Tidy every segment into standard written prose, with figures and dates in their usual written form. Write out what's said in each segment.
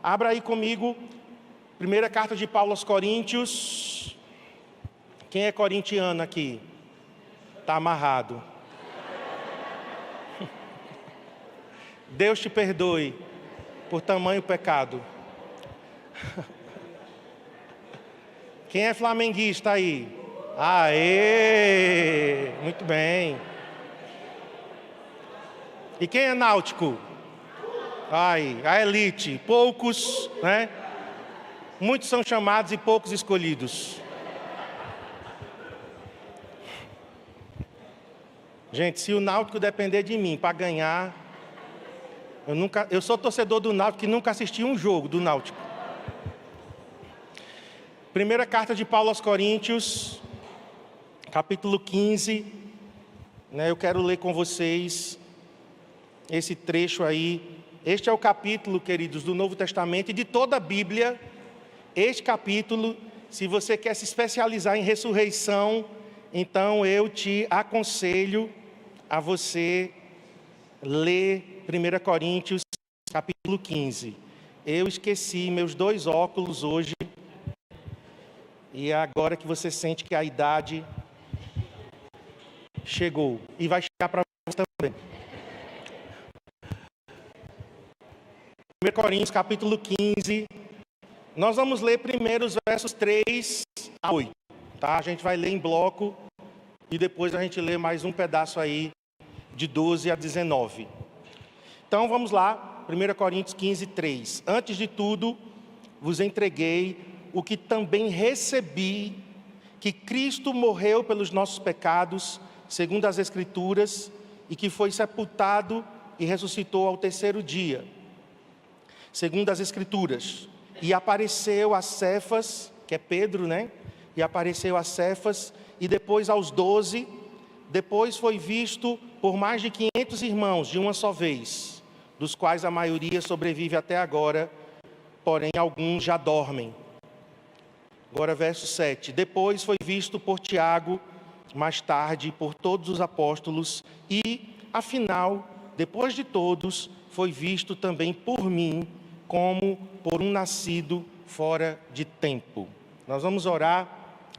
Abra aí comigo, primeira carta de Paulo aos Coríntios. Quem é corintiano aqui? Está amarrado. Deus te perdoe por tamanho pecado. Quem é flamenguista aí? Aê! Muito bem. E quem é náutico? Ai, a elite. Poucos, né? Muitos são chamados e poucos escolhidos. Gente, se o Náutico depender de mim para ganhar, eu sou torcedor do Náutico que nunca assisti um jogo do Náutico. Primeira carta de Paulo aos Coríntios, capítulo 15, né? Eu quero ler com vocês esse trecho aí. Este é o capítulo, queridos, do Novo Testamento e de toda a Bíblia. Este capítulo, se você quer se especializar em ressurreição, então eu te aconselho a você ler 1 Coríntios, capítulo 15. Eu esqueci meus 2 óculos hoje, e é agora que você sente que a idade chegou, e vai chegar para você também. 1 Coríntios, capítulo 15, nós vamos ler primeiro os versos 3 a 8, tá? A gente vai ler em bloco, e depois a gente lê mais um pedaço aí, de 12 a 19. Então vamos lá, 1 Coríntios 15, 3. Antes de tudo, vos entreguei o que também recebi, que Cristo morreu pelos nossos pecados, segundo as Escrituras, e que foi sepultado e ressuscitou ao 3º dia, segundo as Escrituras, e apareceu a Cefas, que é Pedro, né? E apareceu a Cefas, e depois aos 12, depois foi visto por mais de 500 irmãos de uma só vez, dos quais a maioria sobrevive até agora, porém alguns já dormem. Agora verso 7, depois foi visto por Tiago, mais tarde por todos os apóstolos, e, afinal, depois de todos, foi visto também por mim, como por um nascido fora de tempo. Nós vamos orar,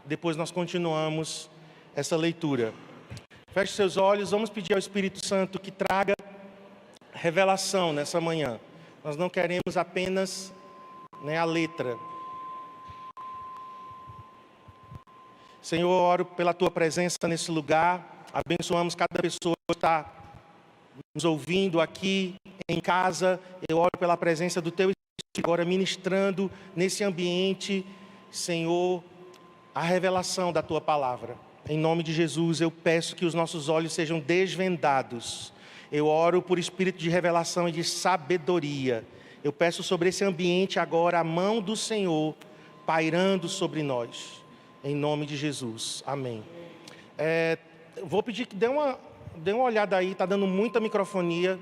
depois nós continuamos essa leitura. Feche seus olhos, vamos pedir ao Espírito Santo que traga revelação nessa manhã. Nós não queremos apenas, a letra. Senhor, eu oro pela Tua presença nesse lugar, abençoamos cada pessoa que está nos ouvindo aqui, em casa. Eu oro pela presença do Teu Espírito agora ministrando nesse ambiente, Senhor, a revelação da Tua palavra. Em nome de Jesus, eu peço que os nossos olhos sejam desvendados. Eu oro por espírito de revelação e de sabedoria. Eu peço sobre esse ambiente agora a mão do Senhor pairando sobre nós. Em nome de Jesus. Amém. Vou pedir que dê uma olhada aí, está dando muita microfonia.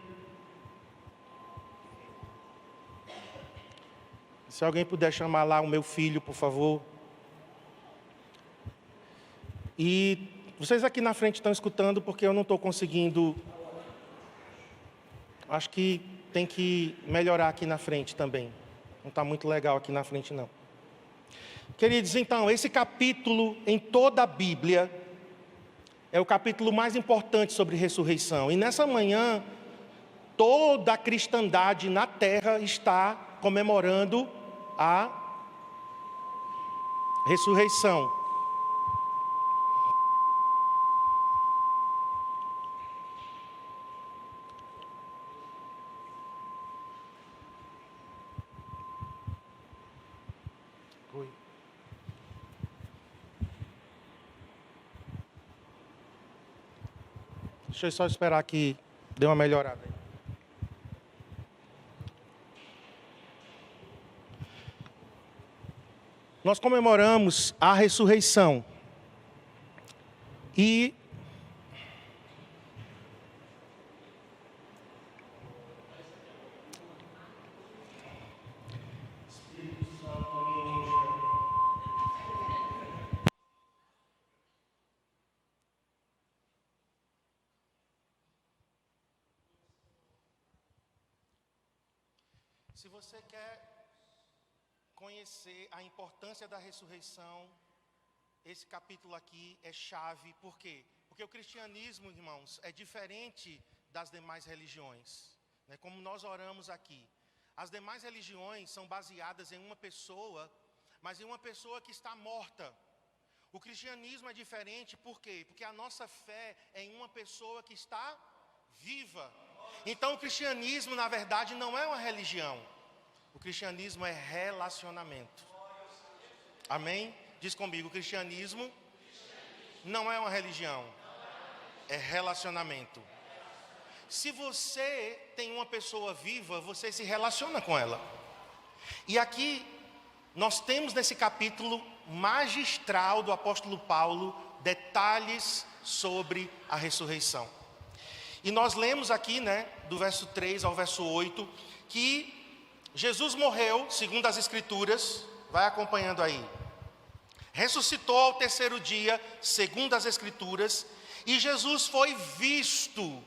Se alguém puder chamar lá o meu filho, por favor. E vocês aqui na frente estão escutando porque eu não estou conseguindo. Acho que tem que melhorar aqui na frente também. Não está muito legal aqui na frente, não. Queridos, então, esse capítulo em toda a Bíblia é o capítulo mais importante sobre ressurreição. E nessa manhã, toda a cristandade na terra está comemorando a ressurreição. Deixa eu só esperar que dê uma melhorada. Nós comemoramos a ressurreição. E se você quer conhecer a importância da ressurreição, esse capítulo aqui é chave. Por quê? Porque o cristianismo, irmãos, é diferente das demais religiões, né? Como nós oramos aqui. As demais religiões são baseadas em uma pessoa, mas em uma pessoa que está morta. O cristianismo é diferente, por quê? Porque a nossa fé é em uma pessoa que está viva. Então o cristianismo, na verdade, não é uma religião. O cristianismo é relacionamento. Amém? Diz comigo, o cristianismo não é uma religião, é relacionamento. Se você tem uma pessoa viva, você se relaciona com ela. E aqui nós temos nesse capítulo magistral do apóstolo Paulo detalhes sobre a ressurreição. E nós lemos aqui, né, do verso 3 ao verso 8, que Jesus morreu, segundo as Escrituras, vai acompanhando aí. Ressuscitou ao terceiro dia, segundo as Escrituras, e Jesus foi visto.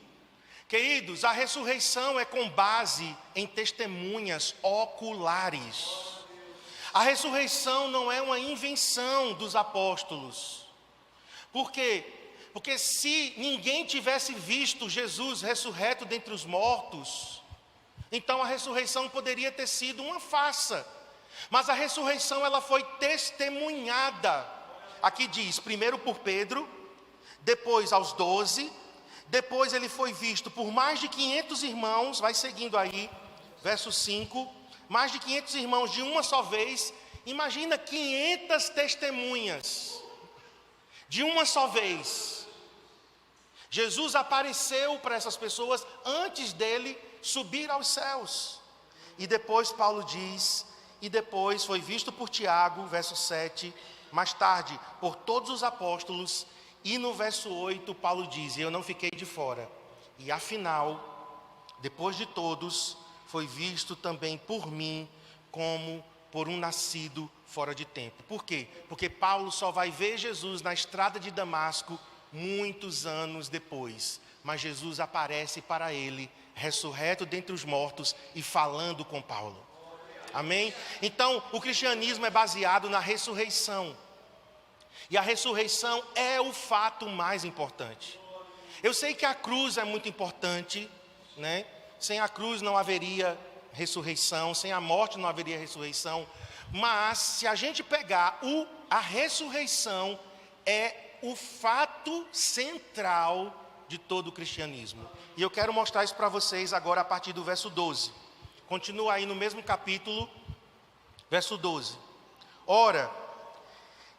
Queridos, a ressurreição é com base em testemunhas oculares. A ressurreição não é uma invenção dos apóstolos. Por quê? Porque se ninguém tivesse visto Jesus ressurreto dentre os mortos, então a ressurreição poderia ter sido uma farsa. Mas a ressurreição ela foi testemunhada. Aqui diz, primeiro por Pedro, depois aos 12, depois ele foi visto por mais de 500 irmãos, vai seguindo aí, verso 5, mais de 500 irmãos de uma só vez. Imagina 500 testemunhas, de uma só vez. Jesus apareceu para essas pessoas antes dele subir aos céus. E depois Paulo diz, e depois foi visto por Tiago, verso 7, mais tarde por todos os apóstolos. E no verso 8 Paulo diz, eu não fiquei de fora. E afinal, depois de todos, foi visto também por mim como por um nascido fora de tempo. Por quê? Porque Paulo só vai ver Jesus na estrada de Damasco muitos anos depois. Mas Jesus aparece para ele, ressurreto dentre os mortos e falando com Paulo. Amém? Então, o cristianismo é baseado na ressurreição. E a ressurreição é o fato mais importante. Eu sei que a cruz é muito importante, né? Sem a cruz não haveria ressurreição, sem a morte não haveria ressurreição. Mas se a gente pegar a ressurreição é o fato central de todo o cristianismo. E eu quero mostrar isso para vocês agora a partir do verso 12. Continua aí no mesmo capítulo, verso 12. Ora,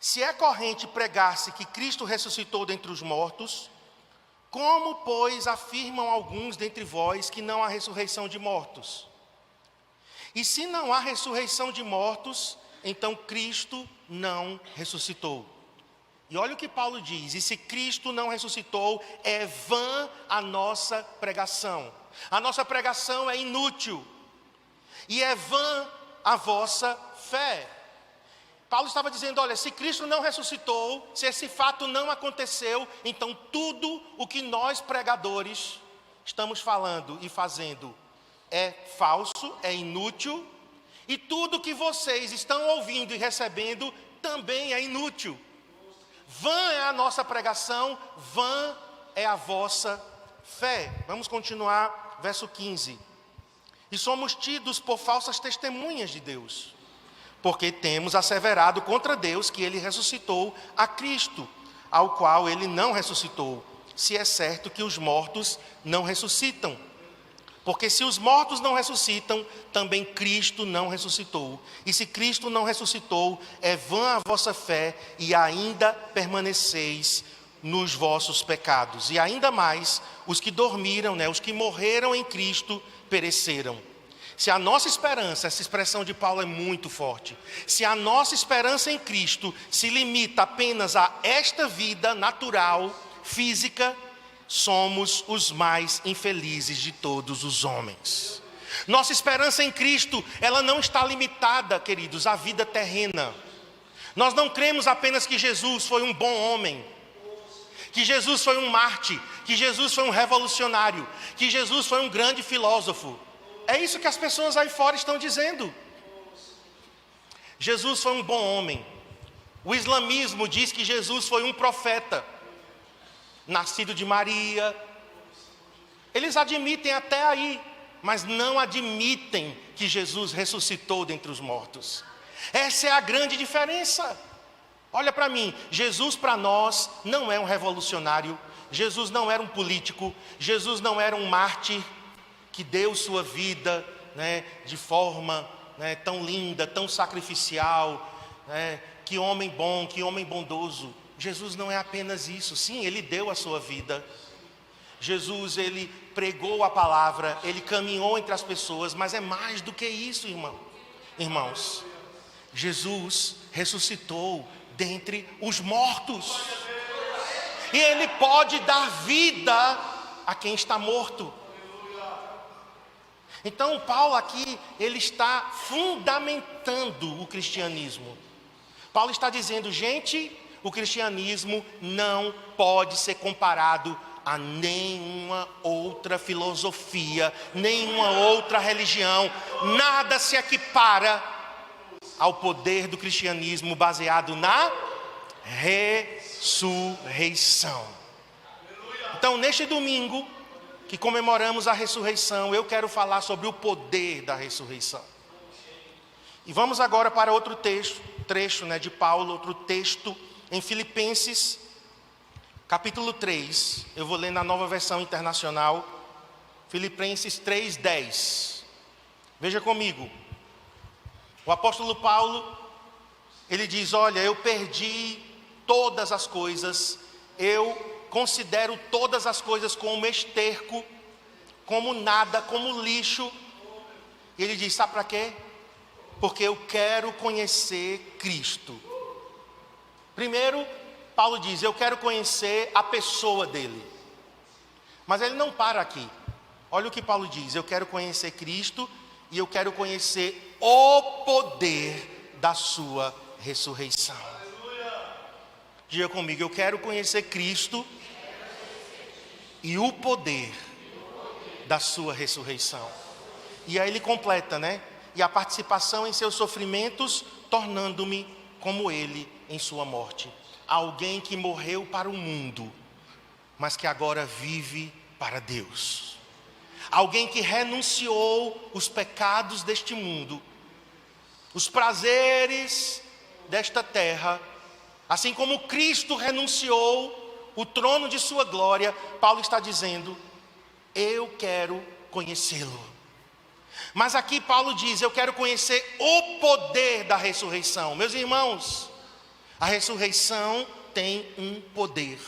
se é corrente pregar-se que Cristo ressuscitou dentre os mortos, como, pois, afirmam alguns dentre vós que não há ressurreição de mortos? E se não há ressurreição de mortos, então Cristo não ressuscitou. E olha o que Paulo diz, e se Cristo não ressuscitou, é vã a nossa pregação. A nossa pregação é inútil, e é vã a vossa fé. Paulo estava dizendo, olha, se Cristo não ressuscitou, se esse fato não aconteceu, então tudo o que nós pregadores estamos falando e fazendo é falso, é inútil, e tudo que vocês estão ouvindo e recebendo também é inútil. Vã é a nossa pregação, vã é a vossa fé. Vamos continuar, verso 15. E somos tidos por falsas testemunhas de Deus, porque temos asseverado contra Deus que ele ressuscitou a Cristo, ao qual ele não ressuscitou, se é certo que os mortos não ressuscitam. Porque se os mortos não ressuscitam, também Cristo não ressuscitou. E se Cristo não ressuscitou, é vã a vossa fé e ainda permaneceis nos vossos pecados. E ainda mais, os que dormiram, os que morreram em Cristo, pereceram. Se a nossa esperança, essa expressão de Paulo é muito forte, se a nossa esperança em Cristo se limita apenas a esta vida natural, física, somos os mais infelizes de todos os homens. Nossa esperança em Cristo, ela não está limitada, queridos, à vida terrena. Nós não cremos apenas que Jesus foi um bom homem, que Jesus foi um mártir, que Jesus foi um revolucionário, que Jesus foi um grande filósofo. É isso que as pessoas aí fora estão dizendo. Jesus foi um bom homem. O islamismo diz que Jesus foi um profeta, nascido de Maria. Eles admitem até aí, mas não admitem que Jesus ressuscitou dentre os mortos. Essa é a grande diferença. Olha para mim, Jesus para nós não é um revolucionário, Jesus não era um político, Jesus não era um mártir que deu sua vida, de forma tão linda, tão sacrificial, que homem bom, que homem bondoso. Jesus não é apenas isso. Sim, ele deu a sua vida. Jesus, ele pregou a palavra, ele caminhou entre as pessoas, mas é mais do que isso, irmãos. Jesus ressuscitou dentre os mortos, e ele pode dar vida a quem está morto. Então Paulo aqui, ele está fundamentando o cristianismo. Paulo está dizendo, gente, o cristianismo não pode ser comparado a nenhuma outra filosofia, nenhuma outra religião. Nada se equipara ao poder do cristianismo baseado na ressurreição. Então, neste domingo que comemoramos a ressurreição, eu quero falar sobre o poder da ressurreição. E vamos agora para outro trecho de Paulo, outro texto em Filipenses, capítulo 3. Eu vou ler na Nova Versão Internacional, Filipenses 3:10. Veja comigo. O apóstolo Paulo, ele diz, olha, eu perdi todas as coisas, eu considero todas as coisas como esterco, como nada, como lixo. E ele diz, sabe para quê? Porque eu quero conhecer Cristo. Primeiro, Paulo diz, eu quero conhecer a pessoa dele. Mas ele não para aqui. Olha o que Paulo diz, eu quero conhecer Cristo e eu quero conhecer o poder da sua ressurreição. Diga comigo, eu quero conhecer Cristo e o poder da sua ressurreição. E aí ele completa, e a participação em seus sofrimentos, tornando-me como ele em sua morte. Alguém que morreu para o mundo, mas que agora vive para Deus. Alguém que renunciou os pecados deste mundo, os prazeres desta terra, assim como Cristo renunciou o trono de sua glória. Paulo está dizendo, eu quero conhecê-lo. Mas aqui Paulo diz, eu quero conhecer o poder da ressurreição. Meus irmãos, a ressurreição tem um poder.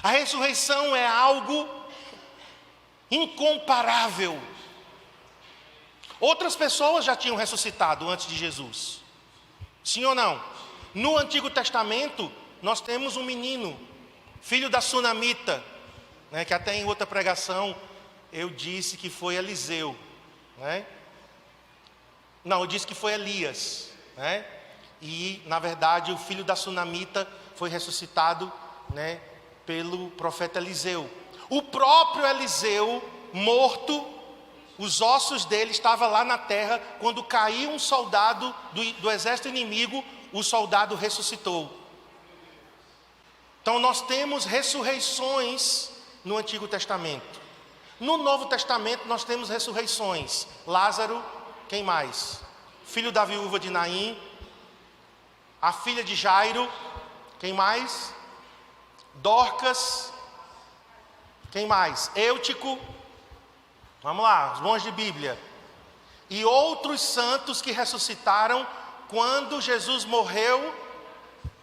A ressurreição é algo incomparável. Outras pessoas já tinham ressuscitado antes de Jesus. Sim ou não? No Antigo Testamento, nós temos um menino, filho da Sunamita, que até em outra pregação eu disse que foi Eliseu. Não, eu disse que foi Elias. E, na verdade, o filho da Sunamita foi ressuscitado pelo profeta Eliseu. O próprio Eliseu, morto, os ossos dele estavam lá na terra. Quando caiu um soldado do exército inimigo, o soldado ressuscitou. Então nós temos ressurreições no Antigo Testamento. No Novo Testamento nós temos ressurreições. Lázaro, quem mais? Filho da viúva de Naim, a filha de Jairo, quem mais? Dorcas, quem mais? Eutico, vamos lá, os bons de Bíblia. E outros santos que ressuscitaram quando Jesus morreu,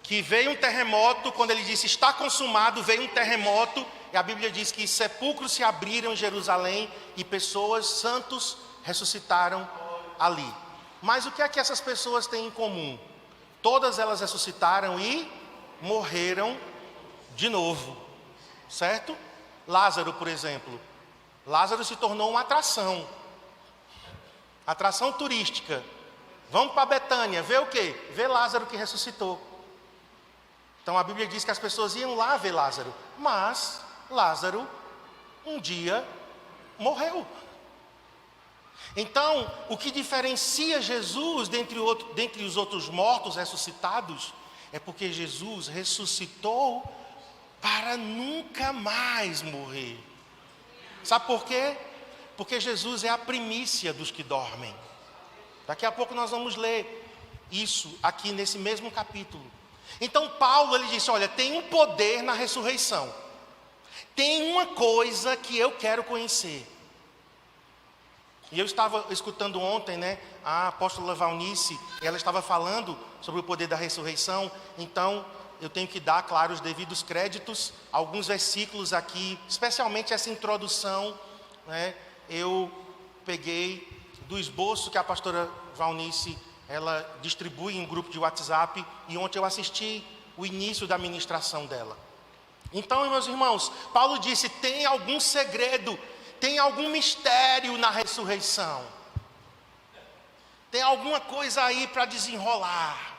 que veio um terremoto, quando ele disse está consumado, veio um terremoto, e a Bíblia diz que sepulcros se abriram em Jerusalém e pessoas, santos, ressuscitaram ali. Mas o que é que essas pessoas têm em comum? Todas elas ressuscitaram e morreram de novo, certo? Lázaro, por exemplo. Lázaro se tornou uma atração turística. Vamos para Betânia, ver o quê? Ver Lázaro que ressuscitou. Então a Bíblia diz que as pessoas iam lá ver Lázaro, mas Lázaro um dia morreu. Então, o que diferencia Jesus dentre os outros mortos ressuscitados é porque Jesus ressuscitou para nunca mais morrer. Sabe por quê? Porque Jesus é a primícia dos que dormem. Daqui a pouco nós vamos ler isso aqui nesse mesmo capítulo. Então Paulo, ele disse, olha, tem um poder na ressurreição. Tem uma coisa que eu quero conhecer. E eu estava escutando ontem, a apóstola Valnice, ela estava falando sobre o poder da ressurreição. Então, eu tenho que dar, claro, os devidos créditos. Alguns versículos aqui, especialmente essa introdução, eu peguei do esboço que a pastora Valnice, ela distribui em um grupo de WhatsApp. E ontem eu assisti o início da ministração dela. Então, meus irmãos, Paulo disse, tem algum segredo, tem algum mistério na ressurreição. Tem alguma coisa aí para desenrolar.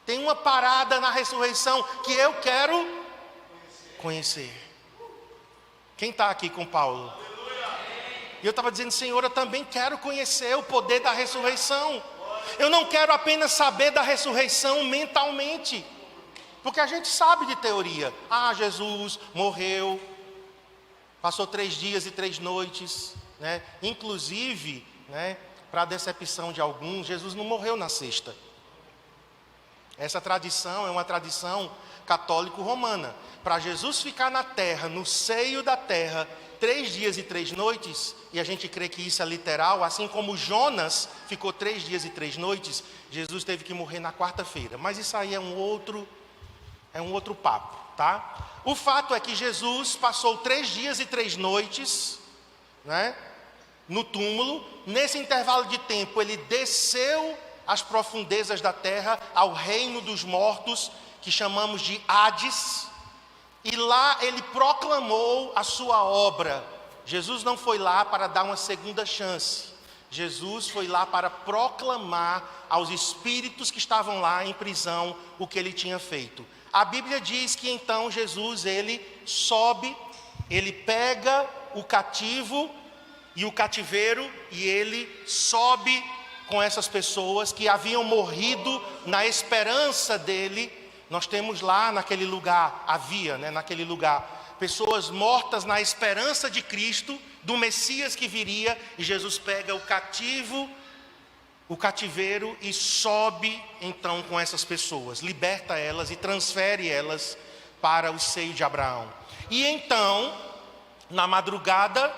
Tem uma parada na ressurreição que eu quero conhecer. Quem está aqui com Paulo? E eu estava dizendo, Senhor, eu também quero conhecer o poder da ressurreição. Eu não quero apenas saber da ressurreição mentalmente. Porque a gente sabe de teoria. Jesus morreu, passou 3 dias e 3 noites, Inclusive, para a decepção de alguns, Jesus não morreu na sexta. Essa tradição é uma tradição católico-romana. Para Jesus ficar na terra, no seio da terra, 3 dias e 3 noites, e a gente crê que isso é literal, assim como Jonas ficou 3 dias e 3 noites, Jesus teve que morrer na quarta-feira. Mas isso aí é um outro papo, tá? O fato é que Jesus passou 3 dias e 3 noites, no túmulo. Nesse intervalo de tempo, ele desceu às profundezas da terra, ao reino dos mortos, que chamamos de Hades, e lá ele proclamou a sua obra. Jesus não foi lá para dar uma segunda chance. Jesus foi lá para proclamar aos espíritos que estavam lá em prisão o que ele tinha feito. A Bíblia diz que então Jesus, ele sobe, ele pega o cativo e o cativeiro, e ele sobe com essas pessoas que haviam morrido na esperança dele. Nós temos lá naquele lugar, naquele lugar, pessoas mortas na esperança de Cristo, do Messias que viria, e Jesus pega o cativo, o cativeiro, e sobe então com essas pessoas, liberta elas e transfere elas para o seio de Abraão. E então, na madrugada,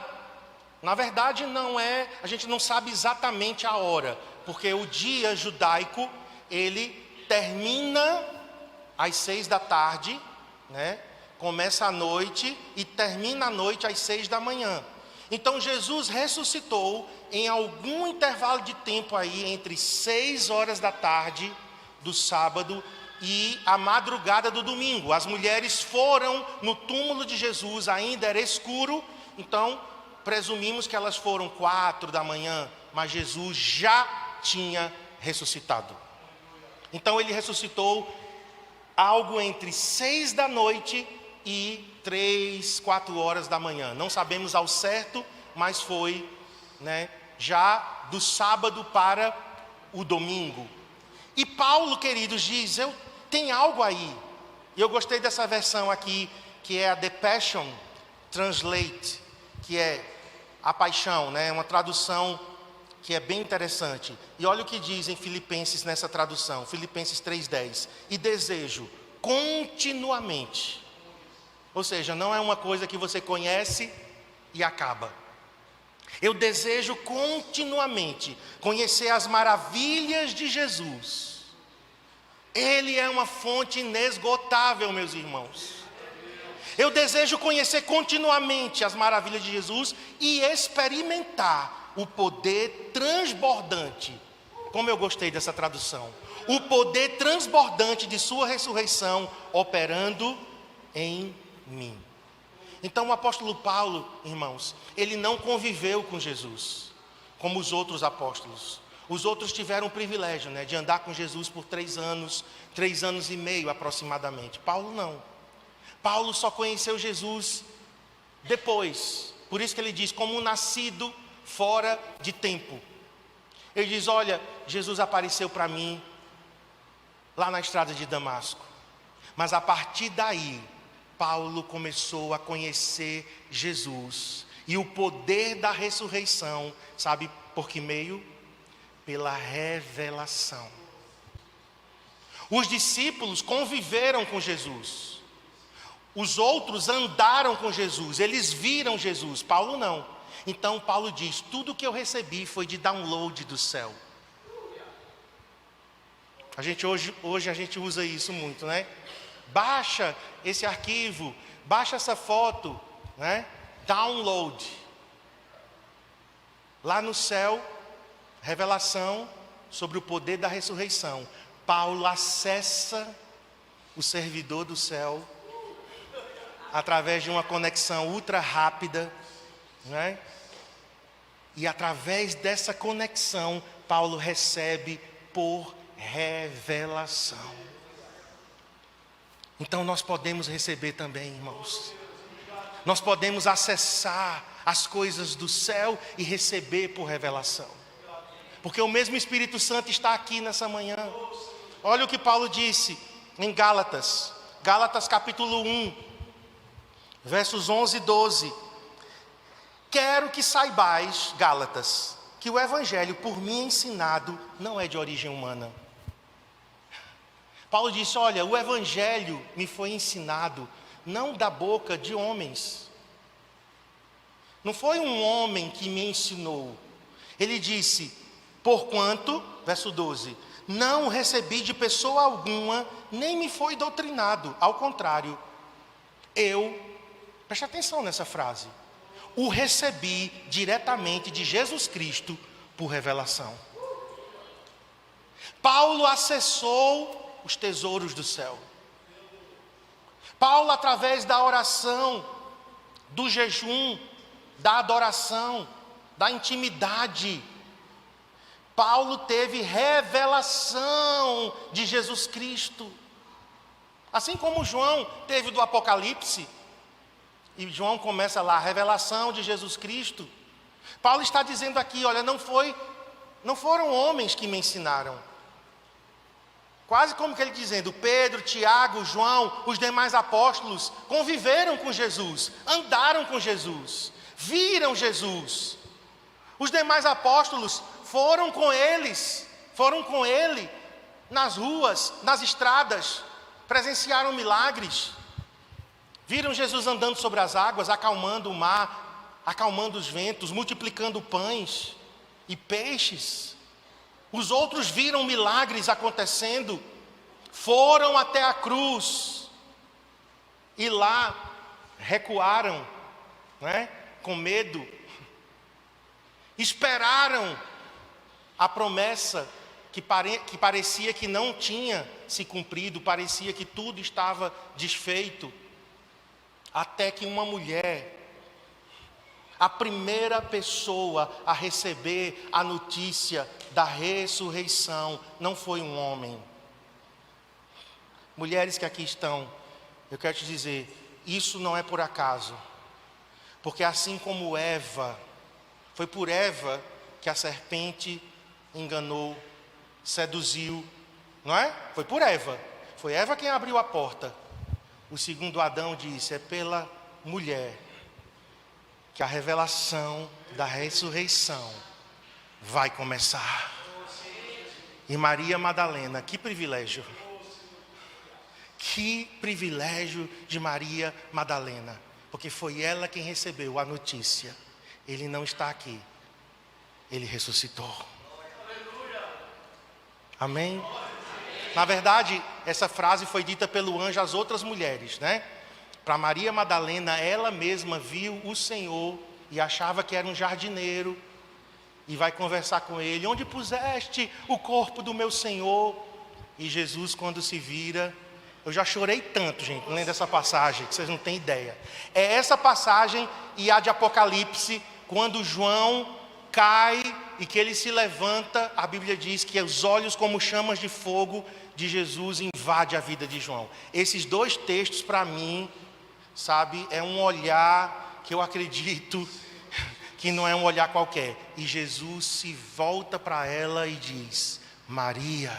na verdade a gente não sabe exatamente a hora, porque o dia judaico, ele termina às 6 da tarde, começa à noite e termina à noite às 6 da manhã. Então Jesus ressuscitou em algum intervalo de tempo aí, entre 6 horas da tarde do sábado e a madrugada do domingo. As mulheres foram no túmulo de Jesus, ainda era escuro, então presumimos que elas foram 4 da manhã, mas Jesus já tinha ressuscitado. Então ele ressuscitou algo entre 6 da noite e 3, 4 horas da manhã. Não sabemos ao certo, mas foi já do sábado para o domingo. E Paulo, queridos, diz, tem algo aí. E eu gostei dessa versão aqui, que é a The Passion Translate, que é a paixão, uma tradução que é bem interessante. E olha o que diz em Filipenses nessa tradução, Filipenses 3:10. E desejo continuamente. Ou seja, não é uma coisa que você conhece e acaba. Eu desejo continuamente conhecer as maravilhas de Jesus. Ele é uma fonte inesgotável, meus irmãos. Eu desejo conhecer continuamente as maravilhas de Jesus e experimentar o poder transbordante. Como eu gostei dessa tradução. O poder transbordante de sua ressurreição operando em mim. Então o apóstolo Paulo, irmãos, ele não conviveu com Jesus como os outros apóstolos. Os outros tiveram o privilégio, de andar com Jesus por 3 anos, 3 anos e meio aproximadamente. Paulo não. Paulo só conheceu Jesus depois. Por isso que ele diz, como um nascido fora de tempo. Ele diz: olha, Jesus apareceu para mim lá na estrada de Damasco. Mas a partir daí, Paulo começou a conhecer Jesus. E o poder da ressurreição, sabe por que meio? Pela revelação. Os discípulos conviveram com Jesus. Os outros andaram com Jesus, eles viram Jesus, Paulo não. Então Paulo diz: tudo que eu recebi foi de download do céu. Hoje a gente usa isso muito, né? Baixa esse arquivo, baixa essa foto, né? Download. Lá no céu, revelação sobre o poder da ressurreição. Paulo acessa o servidor do céu através de uma conexão ultra rápida, né? E através dessa conexão, Paulo recebe por revelação. Então nós podemos receber também, irmãos. Nós podemos acessar as coisas do céu e receber por revelação. Porque o mesmo Espírito Santo está aqui nessa manhã. Olha o que Paulo disse em Gálatas. Gálatas capítulo 1, versos 11 e 12. Quero que saibais, Gálatas, que o evangelho por mim ensinado não é de origem humana. Paulo disse: olha, o evangelho me foi ensinado não da boca de homens. Não foi um homem que me ensinou. Ele disse: porquanto, verso 12, não recebi de pessoa alguma, nem me foi doutrinado. Ao contrário, preste atenção nessa frase, o recebi diretamente de Jesus Cristo por revelação. Paulo acessou os tesouros do céu. Paulo, através da oração, do jejum, da adoração, da intimidade, Paulo teve revelação de Jesus Cristo. Assim como João teve do Apocalipse. E João começa lá, a revelação de Jesus Cristo. Paulo está dizendo aqui: olha, não foram homens que me ensinaram. Quase como que ele dizendo: Pedro, Tiago, João, os demais apóstolos conviveram com Jesus, andaram com Jesus, viram Jesus. Os demais apóstolos foram com ele nas ruas, nas estradas, presenciaram milagres. Viram Jesus andando sobre as águas, acalmando o mar, acalmando os ventos, multiplicando pães e peixes. Os outros viram milagres acontecendo, foram até a cruz e lá recuaram, né, com medo. Esperaram a promessa que parecia que não tinha se cumprido, parecia que tudo estava desfeito. Até que uma mulher, a primeira pessoa a receber a notícia da ressurreição, não foi um homem. Mulheres que aqui estão, eu quero te dizer, isso não é por acaso. Porque assim como Eva, foi por Eva que a serpente enganou, seduziu, não é? Foi por Eva. Foi Eva quem abriu a porta. O segundo Adão disse: é pela mulher que a revelação da ressurreição vai começar. E Maria Madalena, que privilégio. Que privilégio de Maria Madalena. Porque foi ela quem recebeu a notícia: ele não está aqui, ele ressuscitou. Amém? Na verdade, essa frase foi dita pelo anjo às outras mulheres, né? Para Maria Madalena, ela mesma viu o Senhor e achava que era um jardineiro. E vai conversar com ele: onde puseste o corpo do meu Senhor? E Jesus, quando se vira, eu já chorei tanto, gente, lendo essa passagem, que vocês não têm ideia. É essa passagem e a de Apocalipse, quando João cai e que ele se levanta, a Bíblia diz que os olhos como chamas de fogo de Jesus invadem a vida de João. Esses dois textos, para mim, sabe, é um olhar que eu acredito que não é um olhar qualquer. E Jesus se volta para ela e diz: Maria.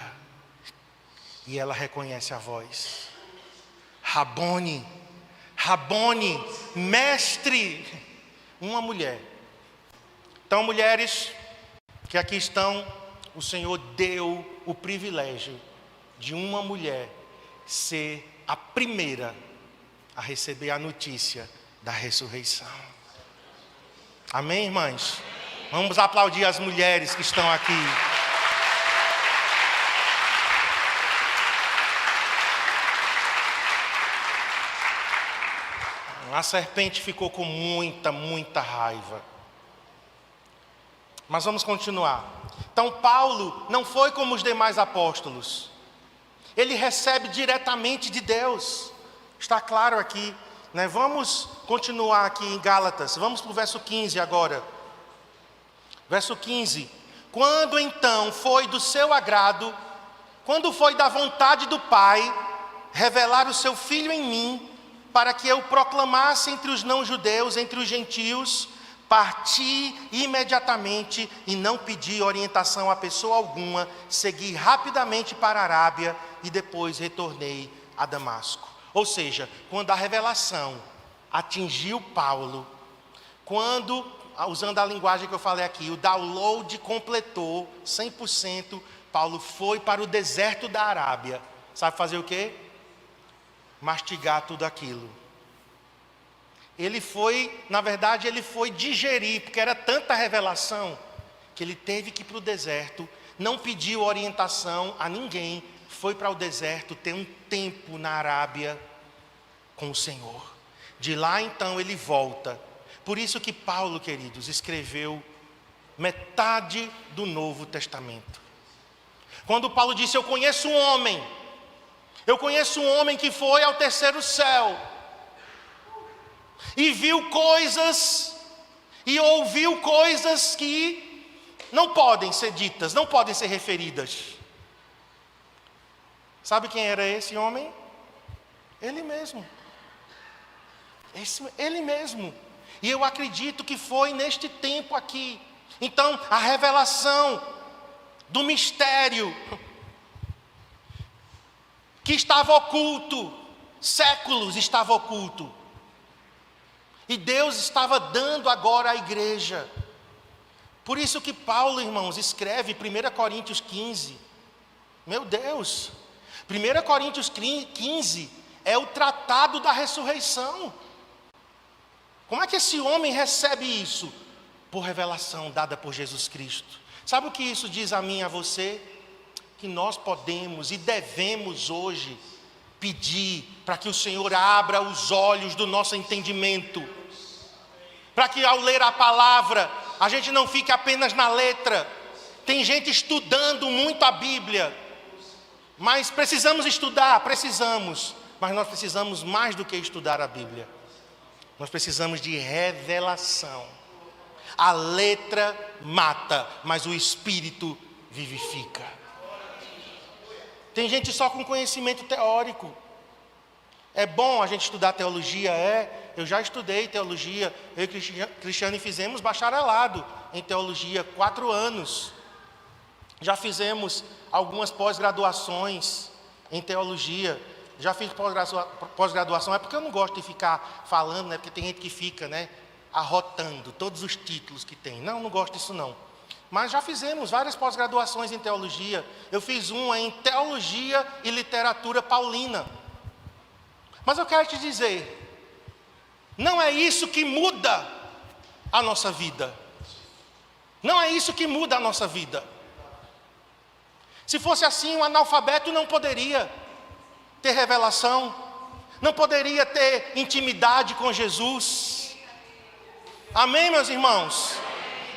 E ela reconhece a voz. Rabone, Rabone, mestre. Uma mulher. Então, mulheres que aqui estão, o Senhor deu o privilégio de uma mulher ser a primeira a receber a notícia da ressurreição. Amém, irmãs? Vamos aplaudir as mulheres que estão aqui. A serpente ficou com muita raiva. Mas vamos continuar. Então Paulo não foi como os demais apóstolos. Ele recebe diretamente de Deus. Está claro aqui, né? Vamos continuar aqui em Gálatas. Vamos para o verso 15 agora. Verso 15. Quando então foi do seu agrado, quando foi da vontade do Pai, revelar o seu Filho em mim, para que eu proclamasse entre os não-judeus, entre os gentios, parti imediatamente e não pedi orientação a pessoa alguma, segui rapidamente para a Arábia e depois retornei a Damasco. Ou seja, quando a revelação atingiu Paulo, quando, usando a linguagem que eu falei aqui, o download completou 100%, Paulo foi para o deserto da Arábia. Sabe fazer o quê? Mastigar tudo aquilo. Ele foi, na verdade, ele foi digerir, porque era tanta revelação, que ele teve que ir para o deserto, não pediu orientação a ninguém, foi para o deserto ter um tempo na Arábia com o Senhor. De lá então ele volta. Por isso que Paulo, queridos, escreveu metade do Novo Testamento. Quando Paulo disse: eu conheço um homem que foi ao terceiro céu, e viu coisas, e ouviu coisas que não podem ser ditas, não podem ser referidas. Sabe quem era esse homem? Ele mesmo. Ele mesmo. E eu acredito que foi neste tempo aqui. Então, a revelação do mistério que estava oculto, séculos estava oculto, e Deus estava dando agora à igreja. Por isso que Paulo, irmãos, escreve 1 Coríntios 15. Meu Deus, 1 Coríntios 15 é o tratado da ressurreição. Como é que esse homem recebe isso? Por revelação dada por Jesus Cristo. Sabe o que isso diz a mim e a você? Que nós podemos e devemos hoje pedir para que o Senhor abra os olhos do nosso entendimento, para que ao ler a palavra, a gente não fique apenas na letra. Tem gente estudando muito a Bíblia, mas precisamos estudar, mas nós precisamos mais do que estudar a Bíblia. Nós precisamos de revelação. A letra mata, mas o Espírito vivifica. Tem gente só com conhecimento teórico. É bom a gente estudar teologia, eu já estudei teologia, eu e Cristiano fizemos bacharelado em teologia, 4 anos. Já fizemos algumas pós-graduações em teologia. Já fiz pós-graduação, é porque eu não gosto de ficar falando, né? Porque tem gente que fica, né, arrotando todos os títulos que tem. Não gosto disso não. Mas já fizemos várias pós-graduações em teologia. Eu fiz uma em teologia e literatura paulina. Mas eu quero te dizer, não é isso que muda a nossa vida. Não é isso que muda a nossa vida. Se fosse assim, um analfabeto não poderia ter revelação, não poderia ter intimidade com Jesus. Amém, meus irmãos?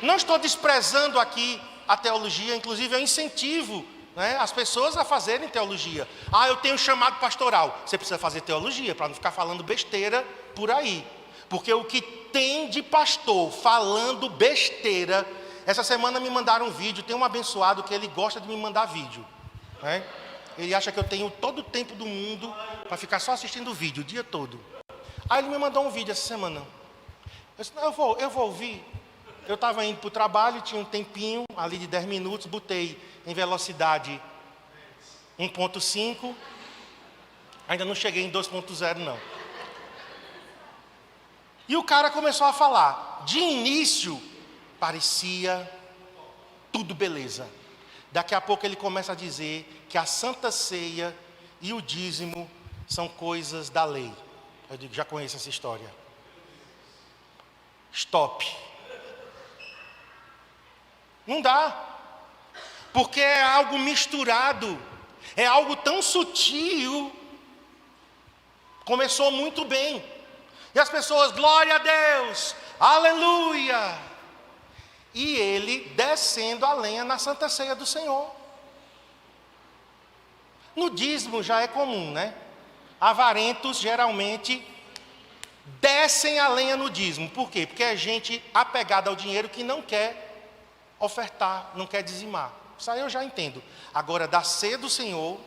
Não estou desprezando aqui a teologia, inclusive eu incentivo, né, as pessoas a fazerem teologia. Eu tenho chamado pastoral. Você precisa fazer teologia para não ficar falando besteira por aí. Porque o que tem de pastor falando besteira. Essa semana me mandaram um vídeo. Tem um abençoado que ele gosta de me mandar vídeo, né? Ele acha que eu tenho todo o tempo do mundo para ficar só assistindo o vídeo o dia todo. Aí ele me mandou um vídeo essa semana. Eu disse: eu vou ouvir. Eu estava indo para o trabalho, tinha um tempinho ali de 10 minutos, botei em velocidade 1.5, ainda não cheguei em 2.0 não. E o cara começou a falar. De início, parecia tudo beleza. Daqui a pouco ele começa a dizer que a Santa Ceia e o dízimo são coisas da lei. Eu digo, já conheço essa história. Stop. Não dá. Porque é algo misturado. É algo tão sutil. Começou muito bem. E as pessoas, glória a Deus, aleluia. E ele descendo a lenha na Santa Ceia do Senhor. No dízimo já é comum, né? Avarentos geralmente descem a lenha no dízimo. Por quê? Porque é gente apegada ao dinheiro que não quer ofertar, não quer dizimar. Isso aí eu já entendo. Agora, da ceia do Senhor.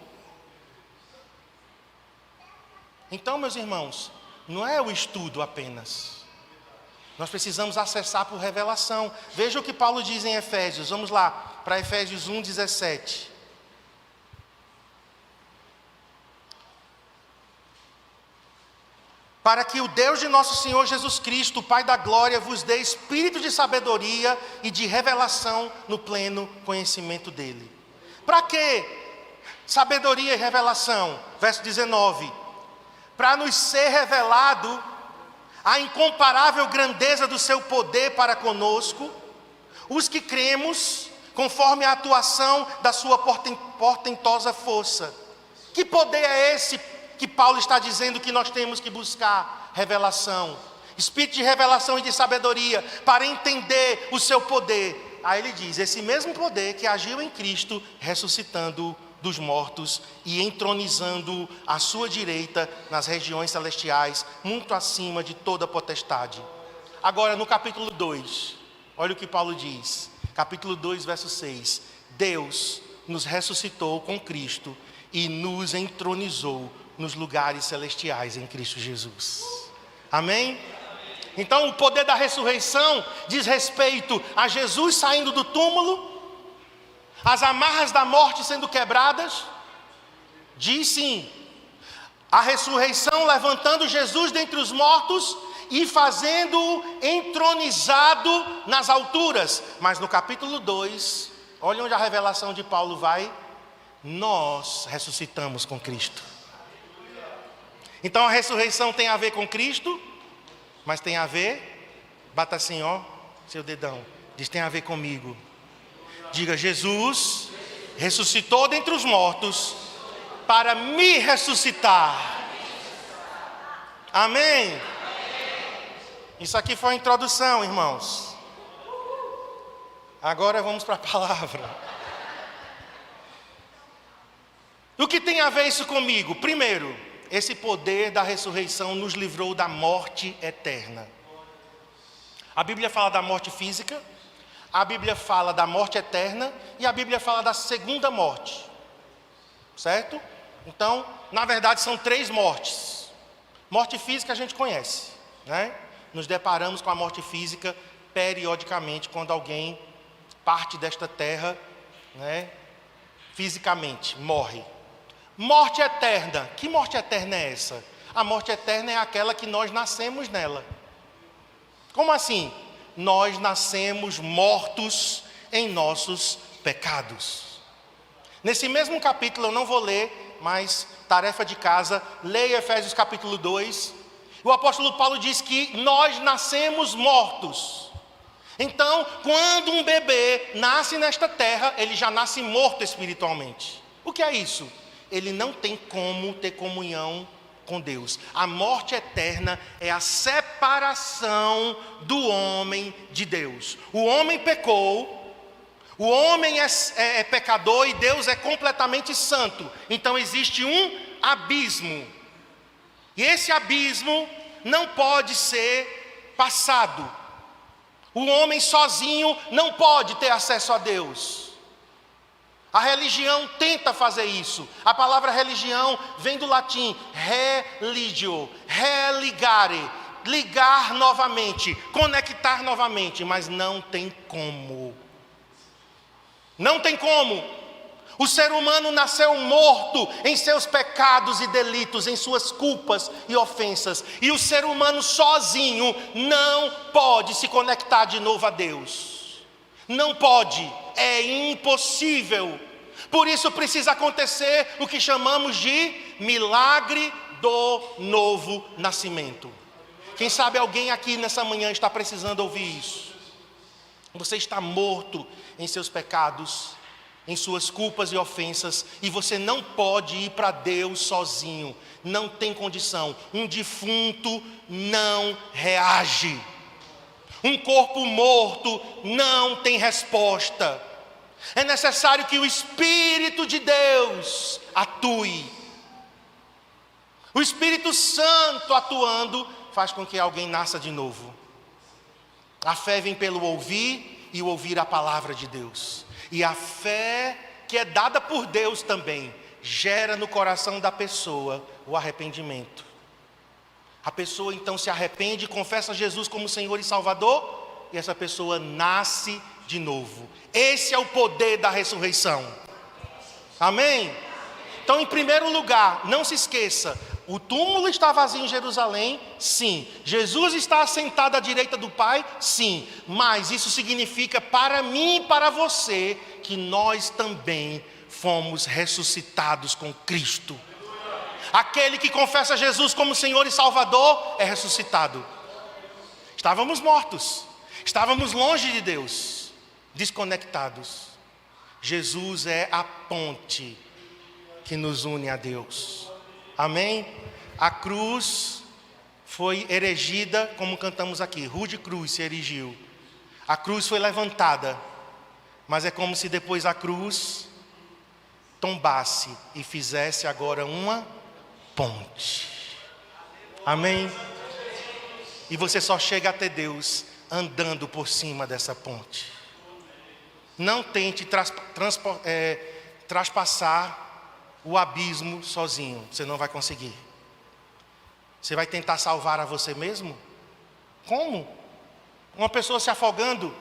Então, meus irmãos, não é o estudo apenas. Nós precisamos acessar por revelação. Veja o que Paulo diz em Efésios. Vamos lá, para Efésios 1:17. Para que o Deus de nosso Senhor Jesus Cristo, o Pai da glória, vos dê espírito de sabedoria e de revelação no pleno conhecimento dele. Para quê? Sabedoria e revelação. Verso 19. Para nos ser revelado a incomparável grandeza do seu poder para conosco, os que cremos, conforme a atuação da sua portentosa força. Que poder é esse que Paulo está dizendo que nós temos que buscar? Revelação. Espírito de revelação e de sabedoria, para entender o seu poder. Aí ele diz, esse mesmo poder que agiu em Cristo, ressuscitando dos mortos e entronizando à sua direita nas regiões celestiais, muito acima de toda potestade. Agora no capítulo 2, olha o que Paulo diz, capítulo 2, verso 6, Deus nos ressuscitou com Cristo e nos entronizou nos lugares celestiais em Cristo Jesus. Amém? Então o poder da ressurreição diz respeito a Jesus saindo do túmulo, as amarras da morte sendo quebradas. Diz sim, a ressurreição levantando Jesus dentre os mortos e fazendo-o entronizado nas alturas. Mas no capítulo 2, olha onde a revelação de Paulo vai. Nós ressuscitamos com Cristo. Então a ressurreição tem a ver com Cristo, mas tem a ver, bata assim ó, seu dedão, diz tem a ver comigo. Diga, Jesus ressuscitou dentre os mortos para me ressuscitar. Amém? Isso aqui foi a introdução, irmãos. Agora vamos para a palavra. O que tem a ver isso comigo? Primeiro, esse poder da ressurreição nos livrou da morte eterna. A Bíblia fala da morte física, a Bíblia fala da morte eterna e a Bíblia fala da segunda morte. Certo? Então, na verdade são 3 mortes. Morte física a gente conhece, né? Nos deparamos com a morte física periodicamente quando alguém parte desta terra, né? Fisicamente, morre. Morte eterna. Que morte eterna é essa? A morte eterna é aquela que nós nascemos nela. Como assim? Nós nascemos mortos em nossos pecados. Nesse mesmo capítulo, eu não vou ler, mas tarefa de casa, leia Efésios capítulo 2. O apóstolo Paulo diz que nós nascemos mortos. Então, quando um bebê nasce nesta terra, ele já nasce morto espiritualmente. O que é isso? Ele não tem como ter comunhão com Deus. A morte eterna é a separação do homem de Deus. O homem pecou, o homem é pecador e Deus é completamente santo. Então existe um abismo. E esse abismo não pode ser passado. O homem sozinho não pode ter acesso a Deus. A religião tenta fazer isso. A palavra religião vem do latim religio, religare, ligar novamente, conectar novamente, mas não tem como. Não tem como. O ser humano nasceu morto em seus pecados e delitos, em suas culpas e ofensas. E o ser humano sozinho não pode se conectar de novo a Deus. Não pode, é impossível. Por isso precisa acontecer o que chamamos de milagre do novo nascimento. Quem sabe alguém aqui nessa manhã está precisando ouvir isso. Você está morto em seus pecados, em suas culpas e ofensas, e você não pode ir para Deus sozinho, não tem condição. Um defunto não reage, um corpo morto não tem resposta. É necessário que o Espírito de Deus atue. O Espírito Santo atuando faz com que alguém nasça de novo. A fé vem pelo ouvir, e o ouvir a palavra de Deus. E a fé que é dada por Deus também gera no coração da pessoa o arrependimento. A pessoa então se arrepende, confessa Jesus como Senhor e Salvador, e essa pessoa nasce de novo. Esse é o poder da ressurreição. Amém? Então, em primeiro lugar, não se esqueça, o túmulo está vazio em Jerusalém, sim. Jesus está assentado à direita do Pai, sim. Mas isso significa para mim e para você que nós também fomos ressuscitados com Cristo. Aquele que confessa Jesus como Senhor e Salvador é ressuscitado. Estávamos mortos, estávamos longe de Deus, desconectados. Jesus é a ponte que nos une a Deus. Amém? A cruz foi erigida, como cantamos aqui, rude cruz se erigiu. A cruz foi levantada, mas é como se depois a cruz tombasse e fizesse agora uma ponte. Amém? E você só chega até Deus andando por cima dessa ponte. Não tente traspassar o abismo sozinho, você não vai conseguir. Você vai tentar salvar a você mesmo? Como? Uma pessoa se afogando,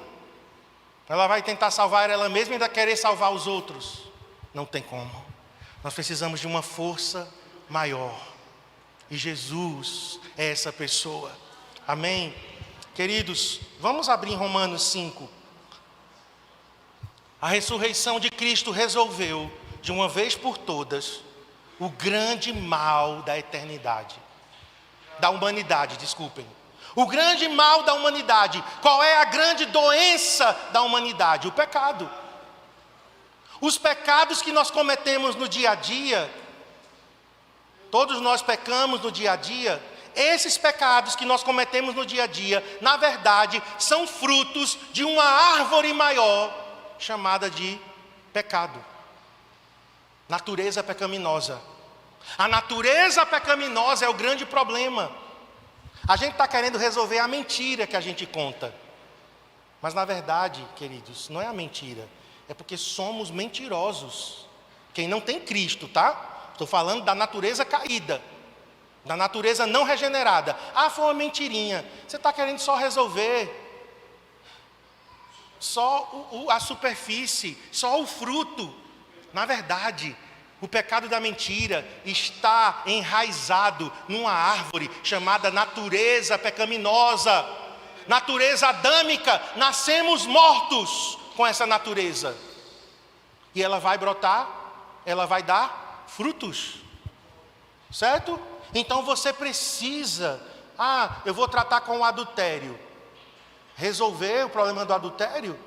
ela vai tentar salvar ela mesma e ainda querer salvar os outros. Não tem como. Nós precisamos de uma força maior, e Jesus é essa pessoa. Amém? Queridos, vamos abrir em Romanos 5. A ressurreição de Cristo resolveu de uma vez por todas o grande mal da eternidade, da humanidade, desculpem. O grande mal da humanidade. Qual é a grande doença da humanidade? O pecado. Os pecados que nós cometemos no dia a dia, todos nós pecamos no dia a dia. Esses pecados que nós cometemos no dia a dia, na verdade, são frutos de uma árvore maior, chamada de pecado. Natureza pecaminosa. A natureza pecaminosa é o grande problema. A gente está querendo resolver a mentira que a gente conta. Mas na verdade, queridos, não é a mentira. É porque somos mentirosos. Quem não tem Cristo, tá? Estou falando da natureza caída, da natureza não regenerada. Ah, foi uma mentirinha. Você está querendo só resolver só a superfície, só o fruto. Na verdade, o pecado da mentira está enraizado numa árvore chamada natureza pecaminosa, natureza adâmica. Nascemos mortos com essa natureza, e ela vai brotar, ela vai dar frutos, certo? Então você precisa, eu vou tratar com o adultério, resolver o problema do adultério.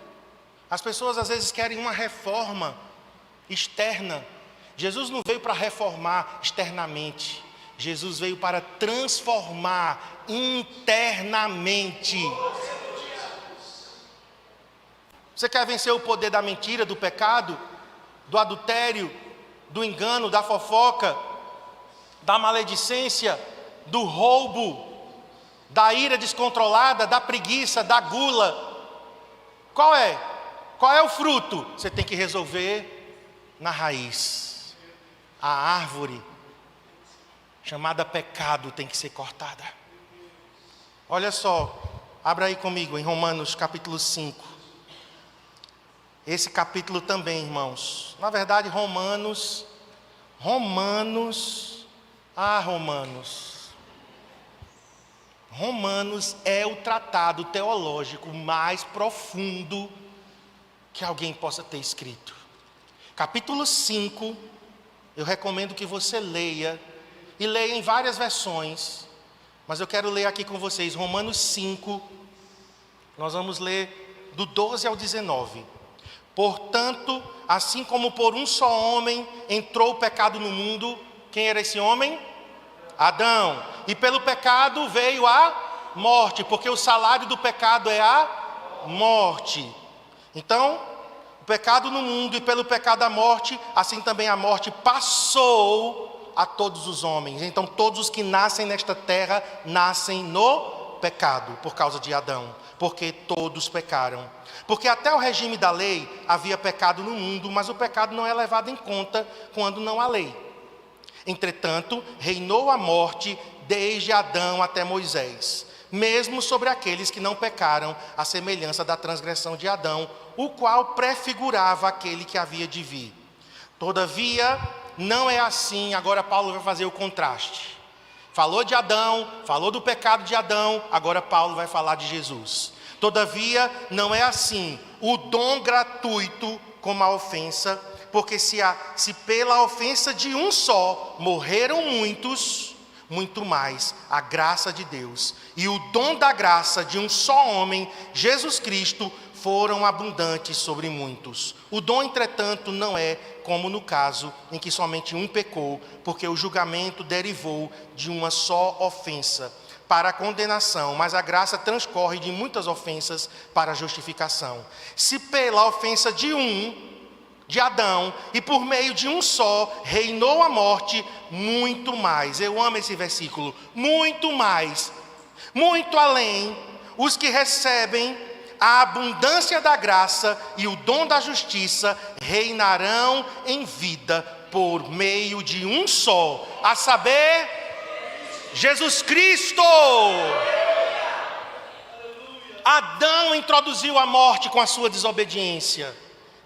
As pessoas às vezes querem uma reforma externa. Jesus não veio para reformar externamente, Jesus veio para transformar internamente. Você quer vencer o poder da mentira, do pecado, do adultério, do engano, da fofoca, da maledicência, do roubo, da ira descontrolada, da preguiça, da gula? Qual é? Qual é o fruto? Você tem que resolver na raiz. A árvore chamada pecado tem que ser cortada. Olha só, abra aí comigo em Romanos capítulo 5. Esse capítulo também, irmãos. Na verdade, Romanos. Romanos é o tratado teológico mais profundo que alguém possa ter escrito. Capítulo 5, eu recomendo que você leia, e leia em várias versões, mas eu quero ler aqui com vocês, Romanos 5, nós vamos ler do 12 ao 19. Portanto, assim como por um só homem entrou o pecado no mundo, quem era esse homem? Adão. E pelo pecado veio a morte, porque o salário do pecado é a morte. Então, o pecado no mundo e pelo pecado a morte, assim também a morte passou a todos os homens. Então, todos os que nascem nesta terra nascem no pecado, por causa de Adão, porque todos pecaram. Porque até o regime da lei havia pecado no mundo, mas o pecado não é levado em conta quando não há lei. Entretanto, reinou a morte desde Adão até Moisés, mesmo sobre aqueles que não pecaram, à semelhança da transgressão de Adão, o qual prefigurava aquele que havia de vir. Todavia, não é assim. Agora Paulo vai fazer o contraste. Falou de Adão, falou do pecado de Adão, agora Paulo vai falar de Jesus. Todavia, não é assim o dom gratuito como a ofensa, porque se pela ofensa de um só morreram muitos, muito mais a graça de Deus e o dom da graça de um só homem, Jesus Cristo, foram abundantes sobre muitos. O dom, entretanto, não é como no caso em que somente um pecou, porque o julgamento derivou de uma só ofensa para a condenação, mas a graça transcorre de muitas ofensas para a justificação. Se pela ofensa de Adão, e por meio de um só, reinou a morte, muito mais, eu amo esse versículo, muito mais, muito além, os que recebem a abundância da graça e o dom da justiça, reinarão em vida, por meio de um só, a saber, Jesus Cristo. Adão introduziu a morte com a sua desobediência.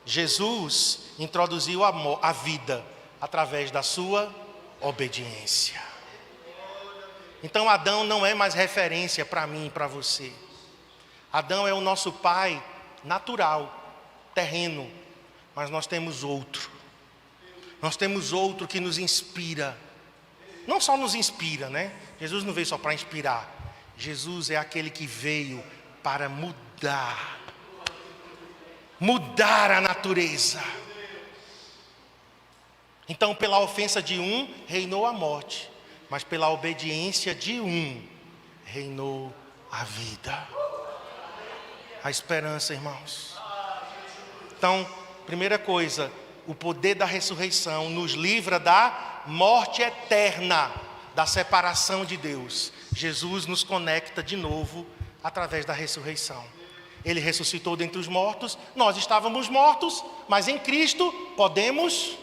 Jesus introduziu a vida através da sua obediência. Então Adão não é mais referência para mim e para você. Adão é o nosso pai natural, terreno, mas nós temos outro. Nós temos outro que nos inspira. Não só nos inspira, né? Jesus não veio só para inspirar. Jesus é aquele que veio para mudar a natureza. Então, pela ofensa de um, reinou a morte, mas pela obediência de um, reinou a vida. A esperança, irmãos. Então, primeira coisa, o poder da ressurreição nos livra da morte eterna, da separação de Deus. Jesus nos conecta de novo através da ressurreição. Ele ressuscitou dentre os mortos, nós estávamos mortos, mas em Cristo podemos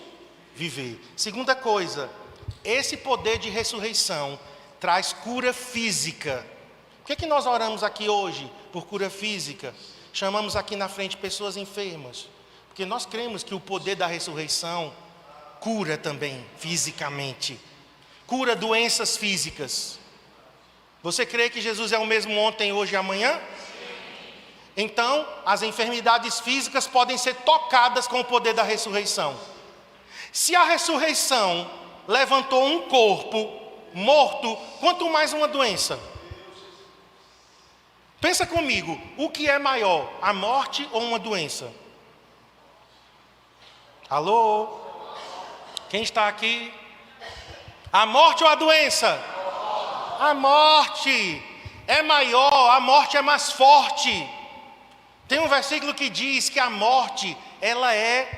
viver. Segunda coisa, esse poder de ressurreição traz cura física. Por que nós oramos aqui hoje por cura física? Chamamos aqui na frente pessoas enfermas, porque nós cremos que o poder da ressurreição cura também fisicamente, cura doenças físicas. Você crê que Jesus é o mesmo ontem, hoje e amanhã? Então, as enfermidades físicas podem ser tocadas com o poder da ressurreição. Se a ressurreição levantou um corpo morto, quanto mais uma doença. Pensa comigo, o que é maior, a morte ou uma doença? Alô? Quem está aqui? A morte ou a doença? A morte é maior, a morte é mais forte. Tem um versículo que diz que a morte, ela é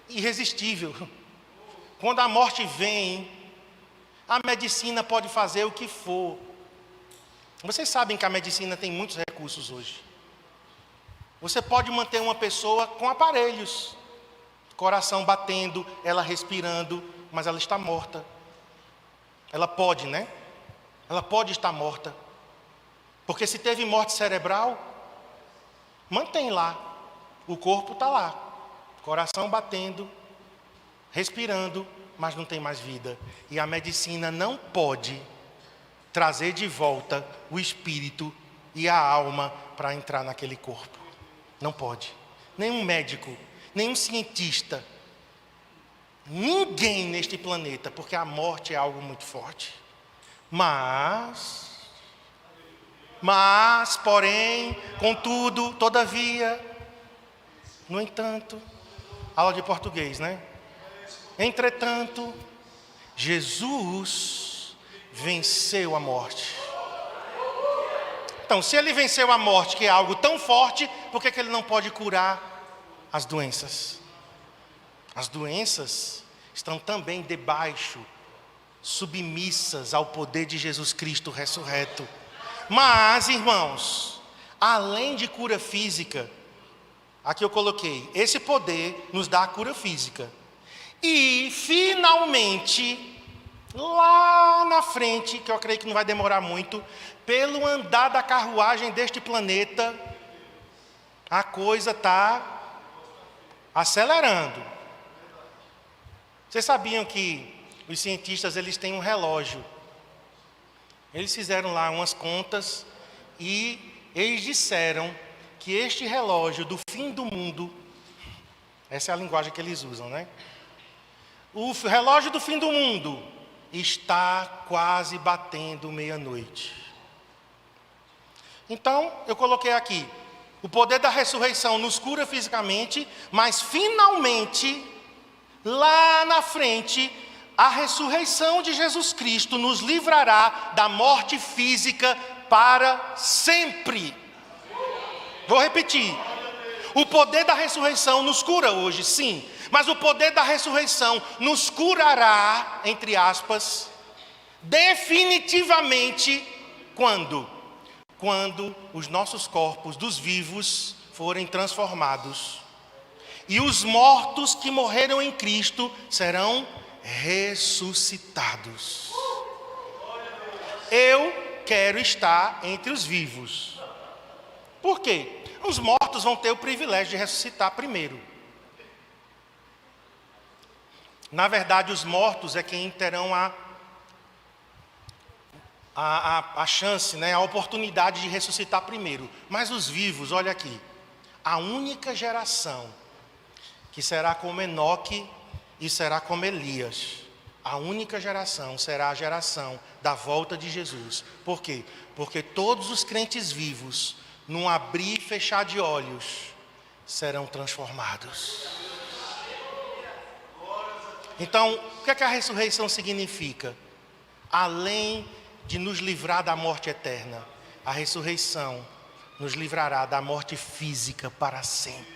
irresistível. Quando a morte vem, a medicina pode fazer o que for. Vocês sabem que a medicina tem muitos recursos hoje. Você pode manter uma pessoa com aparelhos, coração batendo, ela respirando, mas ela está morta. Ela pode, né? Ela pode estar morta. Porque se teve morte cerebral, mantém lá. O corpo está lá. Coração batendo, respirando, mas não tem mais vida. E a medicina não pode trazer de volta o espírito e a alma para entrar naquele corpo. Não pode. Nenhum médico, nenhum cientista, ninguém neste planeta, porque a morte é algo muito forte. Mas, porém, contudo, todavia, no entanto, aula de português, né? Entretanto, Jesus venceu a morte. Então, se ele venceu a morte, que é algo tão forte, por que ele não pode curar as doenças? As doenças estão também debaixo, submissas ao poder de Jesus Cristo ressurreto. Mas, irmãos, além de cura física, aqui eu coloquei, esse poder nos dá a cura física. E, finalmente, lá na frente, que eu creio que não vai demorar muito, pelo andar da carruagem deste planeta, a coisa está acelerando. Vocês sabiam que os cientistas, eles têm um relógio. Eles fizeram lá umas contas e eles disseram que este relógio do fim do mundo, essa é a linguagem que eles usam, né? O relógio do fim do mundo está quase batendo meia-noite. Então, eu coloquei aqui, o poder da ressurreição nos cura fisicamente, mas finalmente, lá na frente, a ressurreição de Jesus Cristo nos livrará da morte física para sempre. Vou repetir. O poder da ressurreição nos cura hoje, sim. Mas o poder da ressurreição nos curará, entre aspas, definitivamente, quando? Quando os nossos corpos dos vivos forem transformados. E os mortos que morreram em Cristo serão ressuscitados. Eu quero estar entre os vivos. Por quê? Os mortos vão ter o privilégio de ressuscitar primeiro. Na verdade, os mortos é quem terão a chance, né, a oportunidade de ressuscitar primeiro. Mas os vivos, olha aqui, a única geração que será como Enoque e será como Elias, a única geração será a geração da volta de Jesus. Por quê? Porque todos os crentes vivos, num abrir e fechar de olhos, serão transformados. Então, o que é que a ressurreição significa? Além de nos livrar da morte eterna, a ressurreição nos livrará da morte física para sempre.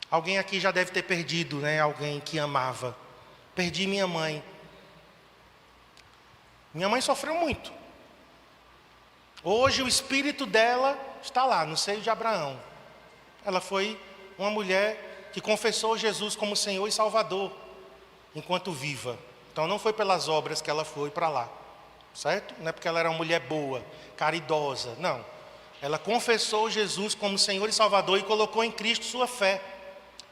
Alguém aqui já deve ter perdido, né? Alguém que amava. Perdi minha mãe. Minha mãe sofreu muito. Hoje o espírito dela está lá, no seio de Abraão. Ela foi uma mulher que confessou Jesus como Senhor e Salvador, enquanto viva. Então não foi pelas obras que ela foi para lá, certo? Não é porque ela era uma mulher boa, caridosa, não. Ela confessou Jesus como Senhor e Salvador e colocou em Cristo sua fé.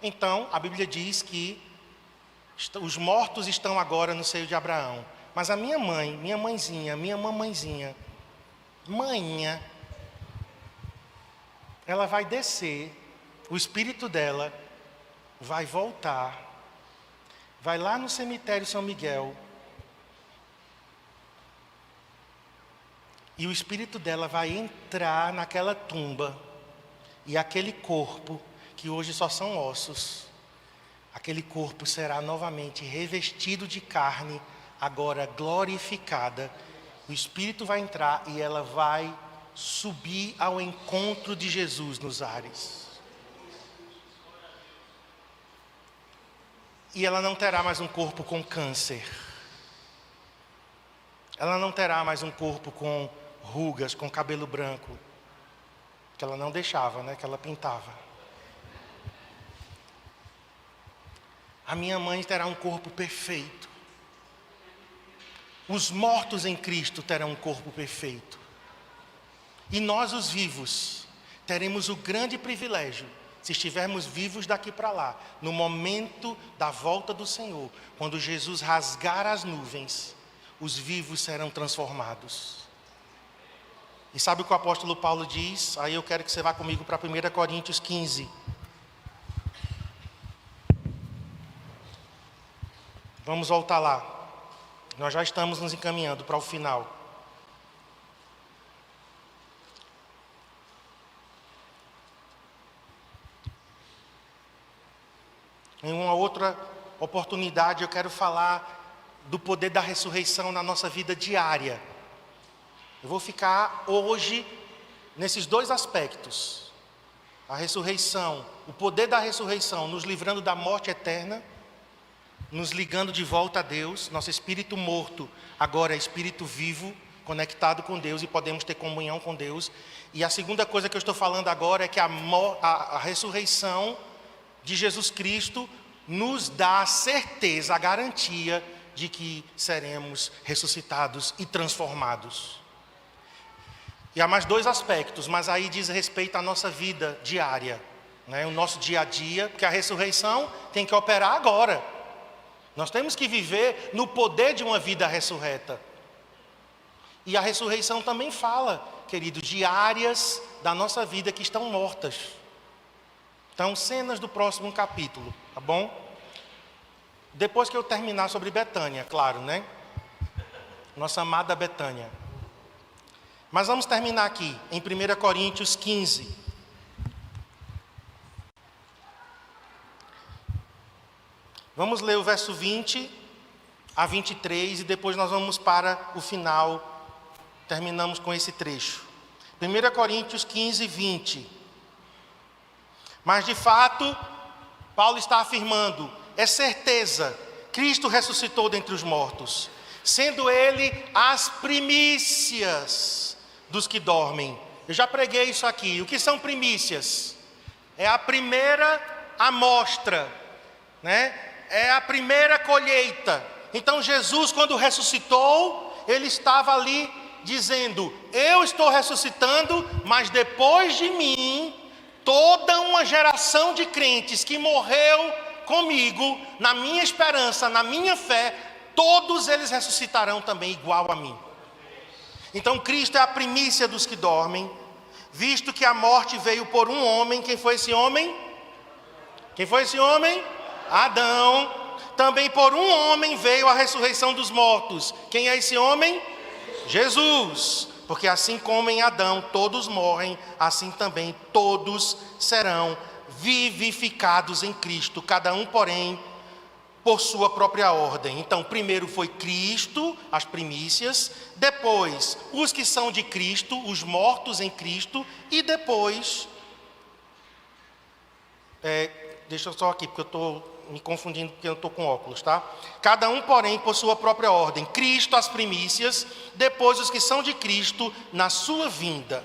Então, a Bíblia diz que os mortos estão agora no seio de Abraão. Mas a minha mãe, minha mãezinha, minha mamãezinha, manhã, ela vai descer, o espírito dela vai voltar, vai lá no cemitério São Miguel, e o espírito dela vai entrar naquela tumba, e aquele corpo, que hoje só são ossos, aquele corpo será novamente revestido de carne, agora glorificada. O Espírito vai entrar e ela vai subir ao encontro de Jesus nos ares. E ela não terá mais um corpo com câncer. Ela não terá mais um corpo com rugas, com cabelo branco. Que ela não deixava, né? Que ela pintava. A minha mãe terá um corpo perfeito. Os mortos em Cristo terão um corpo perfeito. E nós, os vivos, teremos o grande privilégio, se estivermos vivos daqui para lá, no momento da volta do Senhor, quando Jesus rasgar as nuvens, os vivos serão transformados. E sabe o que o apóstolo Paulo diz? Aí eu quero que você vá comigo para 1 Coríntios 15. Vamos voltar lá. Nós já estamos nos encaminhando para o final. Em uma outra oportunidade eu quero falar do poder da ressurreição na nossa vida diária. Eu vou ficar hoje nesses dois aspectos. A ressurreição, o poder da ressurreição nos livrando da morte eterna, nos ligando de volta a Deus. Nosso espírito morto agora é espírito vivo, conectado com Deus, e podemos ter comunhão com Deus. E a segunda coisa que eu estou falando agora é que a ressurreição de Jesus Cristo nos dá a certeza, a garantia de que seremos ressuscitados e transformados. E há mais dois aspectos, mas aí diz respeito à nossa vida diária, né? O nosso dia a dia, porque a ressurreição tem que operar agora. Nós temos que viver no poder de uma vida ressurreta. E a ressurreição também fala, querido, de áreas da nossa vida que estão mortas. Então, cenas do próximo capítulo, tá bom? Depois que eu terminar sobre Betânia, claro, né? Nossa amada Betânia. Mas vamos terminar aqui, em 1 Coríntios 15. Vamos ler o verso 20 a 23 e depois nós vamos para o final. Terminamos com esse trecho. 1 Coríntios 15, 20. Mas de fato, Paulo está afirmando, é certeza, Cristo ressuscitou dentre os mortos, sendo Ele as primícias dos que dormem. Eu já preguei isso aqui. O que são primícias? É a primeira amostra, né? É a primeira colheita. Então Jesus, quando ressuscitou, Ele estava ali dizendo, eu estou ressuscitando, mas depois de mim, toda uma geração de crentes que morreu comigo, na minha esperança, na minha fé, todos eles ressuscitarão também igual a mim. Então Cristo é a primícia dos que dormem, visto que a morte veio por um homem. Quem foi esse homem? Quem foi esse homem? Adão. Também por um homem veio a ressurreição dos mortos. Quem é esse homem? Jesus. Porque assim como em Adão todos morrem, assim também todos serão vivificados em Cristo, cada um, porém, por sua própria ordem. Então, primeiro foi Cristo, as primícias, depois os que são de Cristo, os mortos em Cristo, e depois, deixa eu só aqui, porque eu estou me confundindo, porque eu estou com óculos, tá? Cada um, porém, por sua própria ordem. Cristo, as primícias, depois os que são de Cristo, na sua vinda.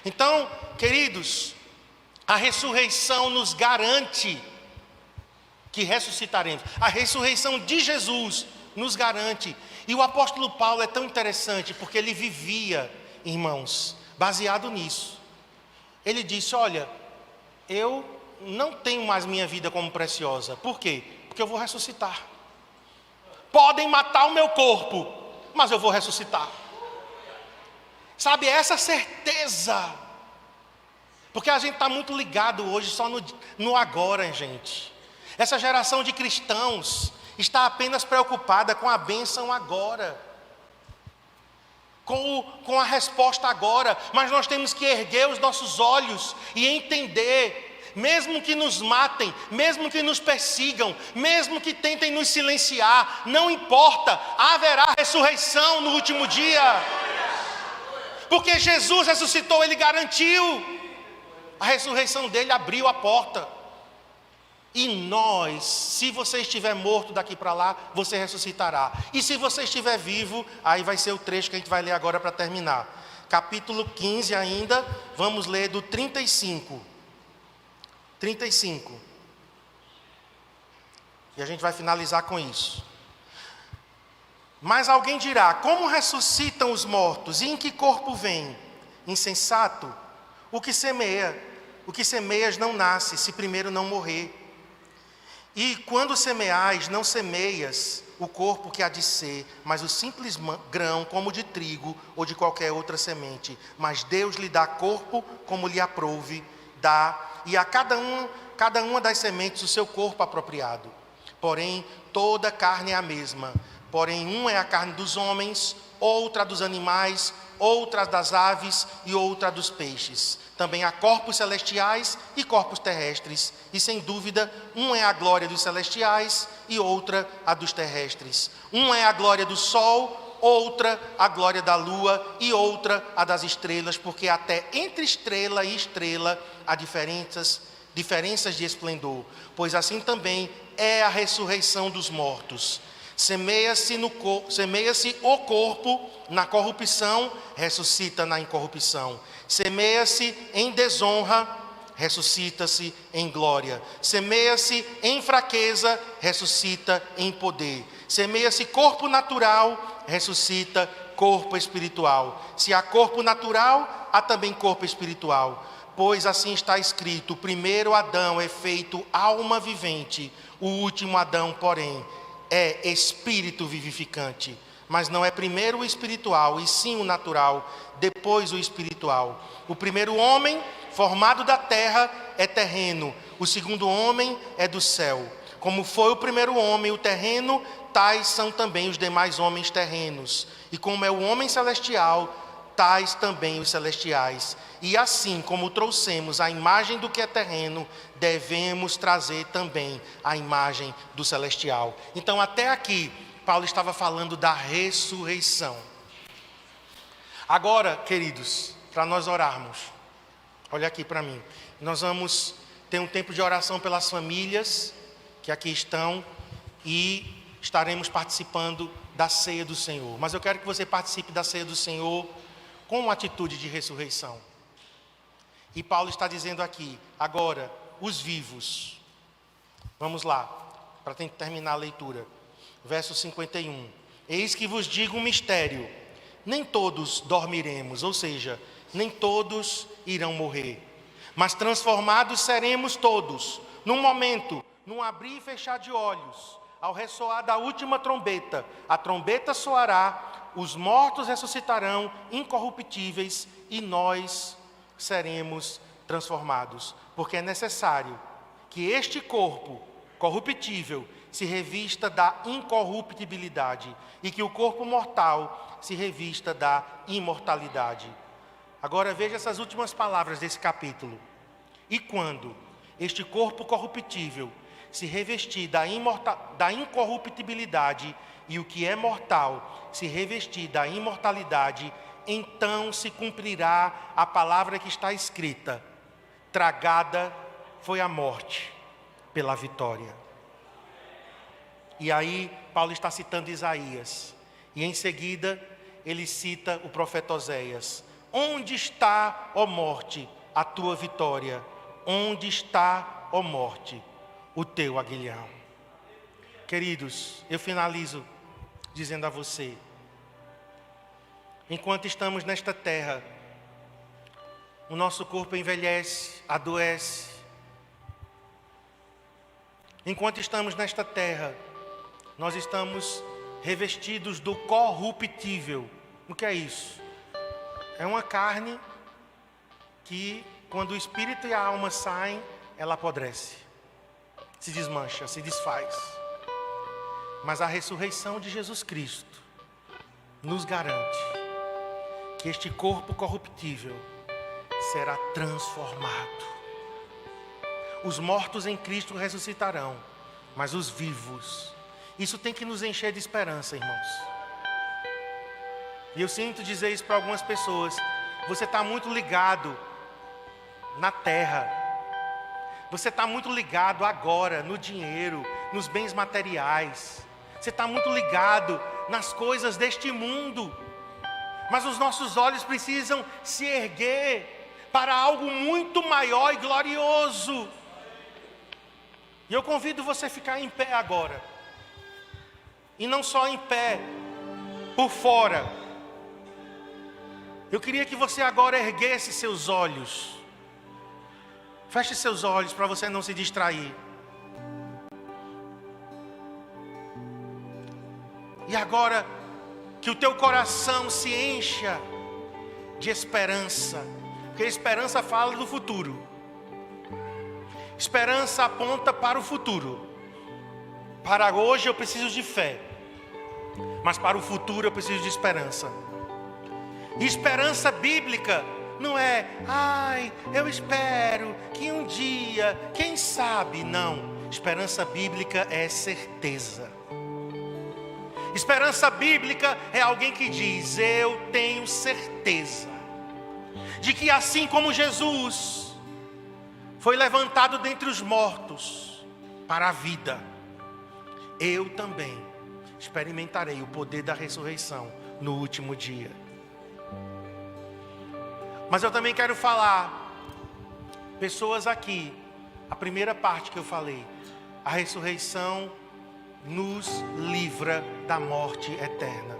Então, queridos, a ressurreição nos garante que ressuscitaremos. A ressurreição de Jesus nos garante. E o apóstolo Paulo é tão interessante, porque ele vivia, irmãos, baseado nisso. Ele disse, olha, eu não tenho mais minha vida como preciosa. Por quê? Porque eu vou ressuscitar. Podem matar o meu corpo, mas eu vou ressuscitar. Sabe, essa certeza. Porque a gente está muito ligado hoje só no agora, gente. Essa geração de cristãos está apenas preocupada com a bênção agora, com a resposta agora. Mas nós temos que erguer os nossos olhos e entender, mesmo que nos matem, mesmo que nos persigam, mesmo que tentem nos silenciar, não importa, haverá ressurreição no último dia. Porque Jesus ressuscitou, Ele garantiu. A ressurreição dele abriu a porta. E nós, se você estiver morto daqui para lá, você ressuscitará. E se você estiver vivo, aí vai ser o trecho que a gente vai ler agora para terminar. Capítulo 15 ainda, vamos ler do 35. 35. E a gente vai finalizar com isso. Mas alguém dirá, como ressuscitam os mortos? E em que corpo vêm? insensato, o que semeias não nasce, se primeiro não morrer. E quando semeais, não semeias o corpo que há de ser, mas o simples grão, como de trigo ou de qualquer outra semente. Mas Deus lhe dá corpo como lhe aprouve, e a cada uma das sementes o seu corpo apropriado. Porém, toda carne é a mesma. Porém, uma é a carne dos homens, outra dos animais, outra das aves e outra dos peixes. Também há corpos celestiais e corpos terrestres. E sem dúvida, uma é a glória dos celestiais e outra a dos terrestres. Uma é a glória do sol, outra a glória da lua e outra a das estrelas, porque até entre estrela e estrela há diferenças de esplendor. Pois assim também é a ressurreição dos mortos. Semeia-se o corpo na corrupção, ressuscita na incorrupção. Semeia-se em desonra, ressuscita-se em glória. Semeia-se em fraqueza, ressuscita em poder. Semeia-se corpo natural, ressuscita corpo espiritual. Se há corpo natural, há também corpo espiritual. Pois assim está escrito: o primeiro Adão é feito alma vivente, o último Adão, porém, é espírito vivificante. Mas não é primeiro o espiritual, e sim o natural, depois o espiritual. O primeiro homem, formado da terra, é terreno. O segundo homem é do céu. Como foi o primeiro homem, o terreno, tais são também os demais homens terrenos. E como é o homem celestial, tais também os celestiais. E assim como trouxemos a imagem do que é terreno, devemos trazer também a imagem do celestial. Então, até aqui, Paulo estava falando da ressurreição. Agora, queridos, para nós orarmos, olha aqui para mim. Nós vamos ter um tempo de oração pelas famílias que aqui estão e estaremos participando da ceia do Senhor. Mas eu quero que você participe da ceia do Senhor com uma atitude de ressurreição. E Paulo está dizendo aqui, agora, os vivos. Vamos lá, para terminar a leitura. Verso 51. Eis que vos digo um mistério: nem todos dormiremos, ou seja, nem todos irão morrer, mas transformados seremos todos, num momento, num abrir e fechar de olhos, ao ressoar da última trombeta. A trombeta soará, os mortos ressuscitarão incorruptíveis e nós seremos transformados, porque é necessário que este corpo corruptível se revista da incorruptibilidade e que o corpo mortal se revista da imortalidade. Agora veja essas últimas palavras desse capítulo. E quando este corpo corruptível se revestir da incorruptibilidade e o que é mortal se revestir da imortalidade, então se cumprirá a palavra que está escrita: tragada foi a morte pela vitória. E aí Paulo está citando Isaías, e em seguida ele cita o profeta Oséias: onde está, ó morte, a tua vitória? Onde está, ó morte, o teu aguilhão? Queridos, eu finalizo dizendo a você: enquanto estamos nesta terra, o nosso corpo envelhece, adoece. Enquanto estamos nesta terra, nós estamos revestidos do corruptível. O que é isso? É uma carne que, quando o espírito e a alma saem, ela apodrece, se desmancha, se desfaz. Mas a ressurreição de Jesus Cristo nos garante que este corpo corruptível será transformado. Os mortos em Cristo ressuscitarão, mas os vivos. Isso tem que nos encher de esperança, irmãos. E eu sinto dizer isso para algumas pessoas: você está muito ligado na terra. Você está muito ligado agora no dinheiro, nos bens materiais. Você está muito ligado nas coisas deste mundo. Mas os nossos olhos precisam se erguer para algo muito maior e glorioso. E eu convido você a ficar em pé agora. E não só em pé, por fora, Eu queria que você agora erguesse seus olhos. Feche seus olhos para você não se distrair. E agora, que o teu coração se encha de esperança. Porque esperança fala do futuro. Esperança aponta para o futuro. Para hoje eu preciso de fé. Mas para o futuro eu preciso de esperança. E esperança bíblica não é, eu espero que um dia, quem sabe, não. Esperança bíblica é certeza. Esperança bíblica é alguém que diz, eu tenho certeza de que assim como Jesus foi levantado dentre os mortos para a vida, eu também experimentarei o poder da ressurreição no último dia. Mas eu também quero falar, pessoas aqui, a primeira parte que eu falei, a ressurreição nos livra da morte eterna.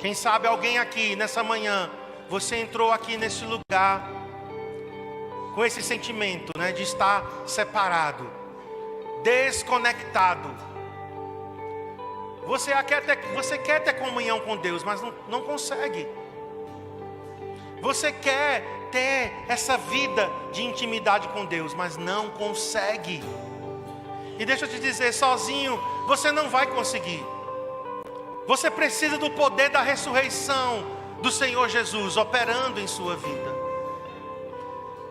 Quem sabe alguém aqui nessa manhã, você entrou aqui nesse lugar com esse sentimento, de estar separado, desconectado. Você quer ter comunhão com Deus, mas não consegue. Você quer ter essa vida de intimidade com Deus, mas não consegue. E deixa eu te dizer, sozinho você não vai conseguir. Você precisa do poder da ressurreição do Senhor Jesus operando em sua vida.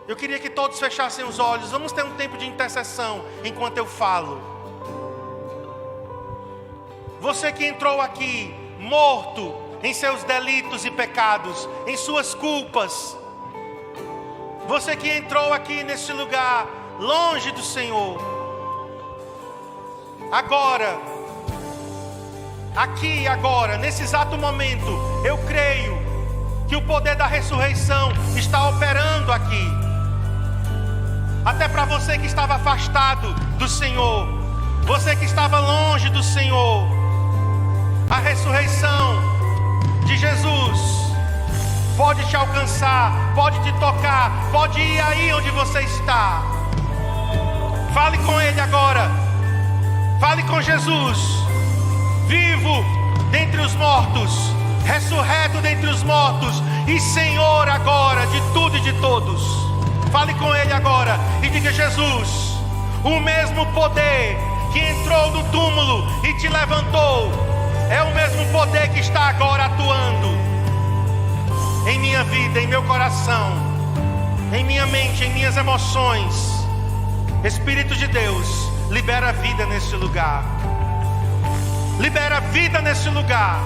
Eu queria que todos fechassem os olhos. Vamos ter um tempo de intercessão enquanto eu falo. Você que entrou aqui morto em seus delitos e pecados, em suas culpas. Você que entrou aqui nesse lugar longe do Senhor. Agora, aqui agora, nesse exato momento, eu creio que o poder da ressurreição está operando aqui. Até para você que estava afastado do Senhor, você que estava longe do Senhor, a ressurreição de Jesus pode te alcançar, pode te tocar, pode ir aí onde você está. Fale com Ele agora. Fale com Jesus, vivo dentre os mortos, ressurreto dentre os mortos e Senhor agora de tudo e de todos. Fale com Ele agora e diga: Jesus, o mesmo poder que entrou no túmulo e te levantou é o mesmo poder que está agora atuando em minha vida, em meu coração, em minha mente, em minhas emoções. Espírito de Deus, libera vida nesse lugar. Libera vida nesse lugar.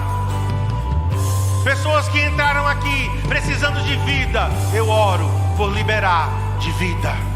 Pessoas que entraram aqui precisando de vida, eu oro por liberar de vida.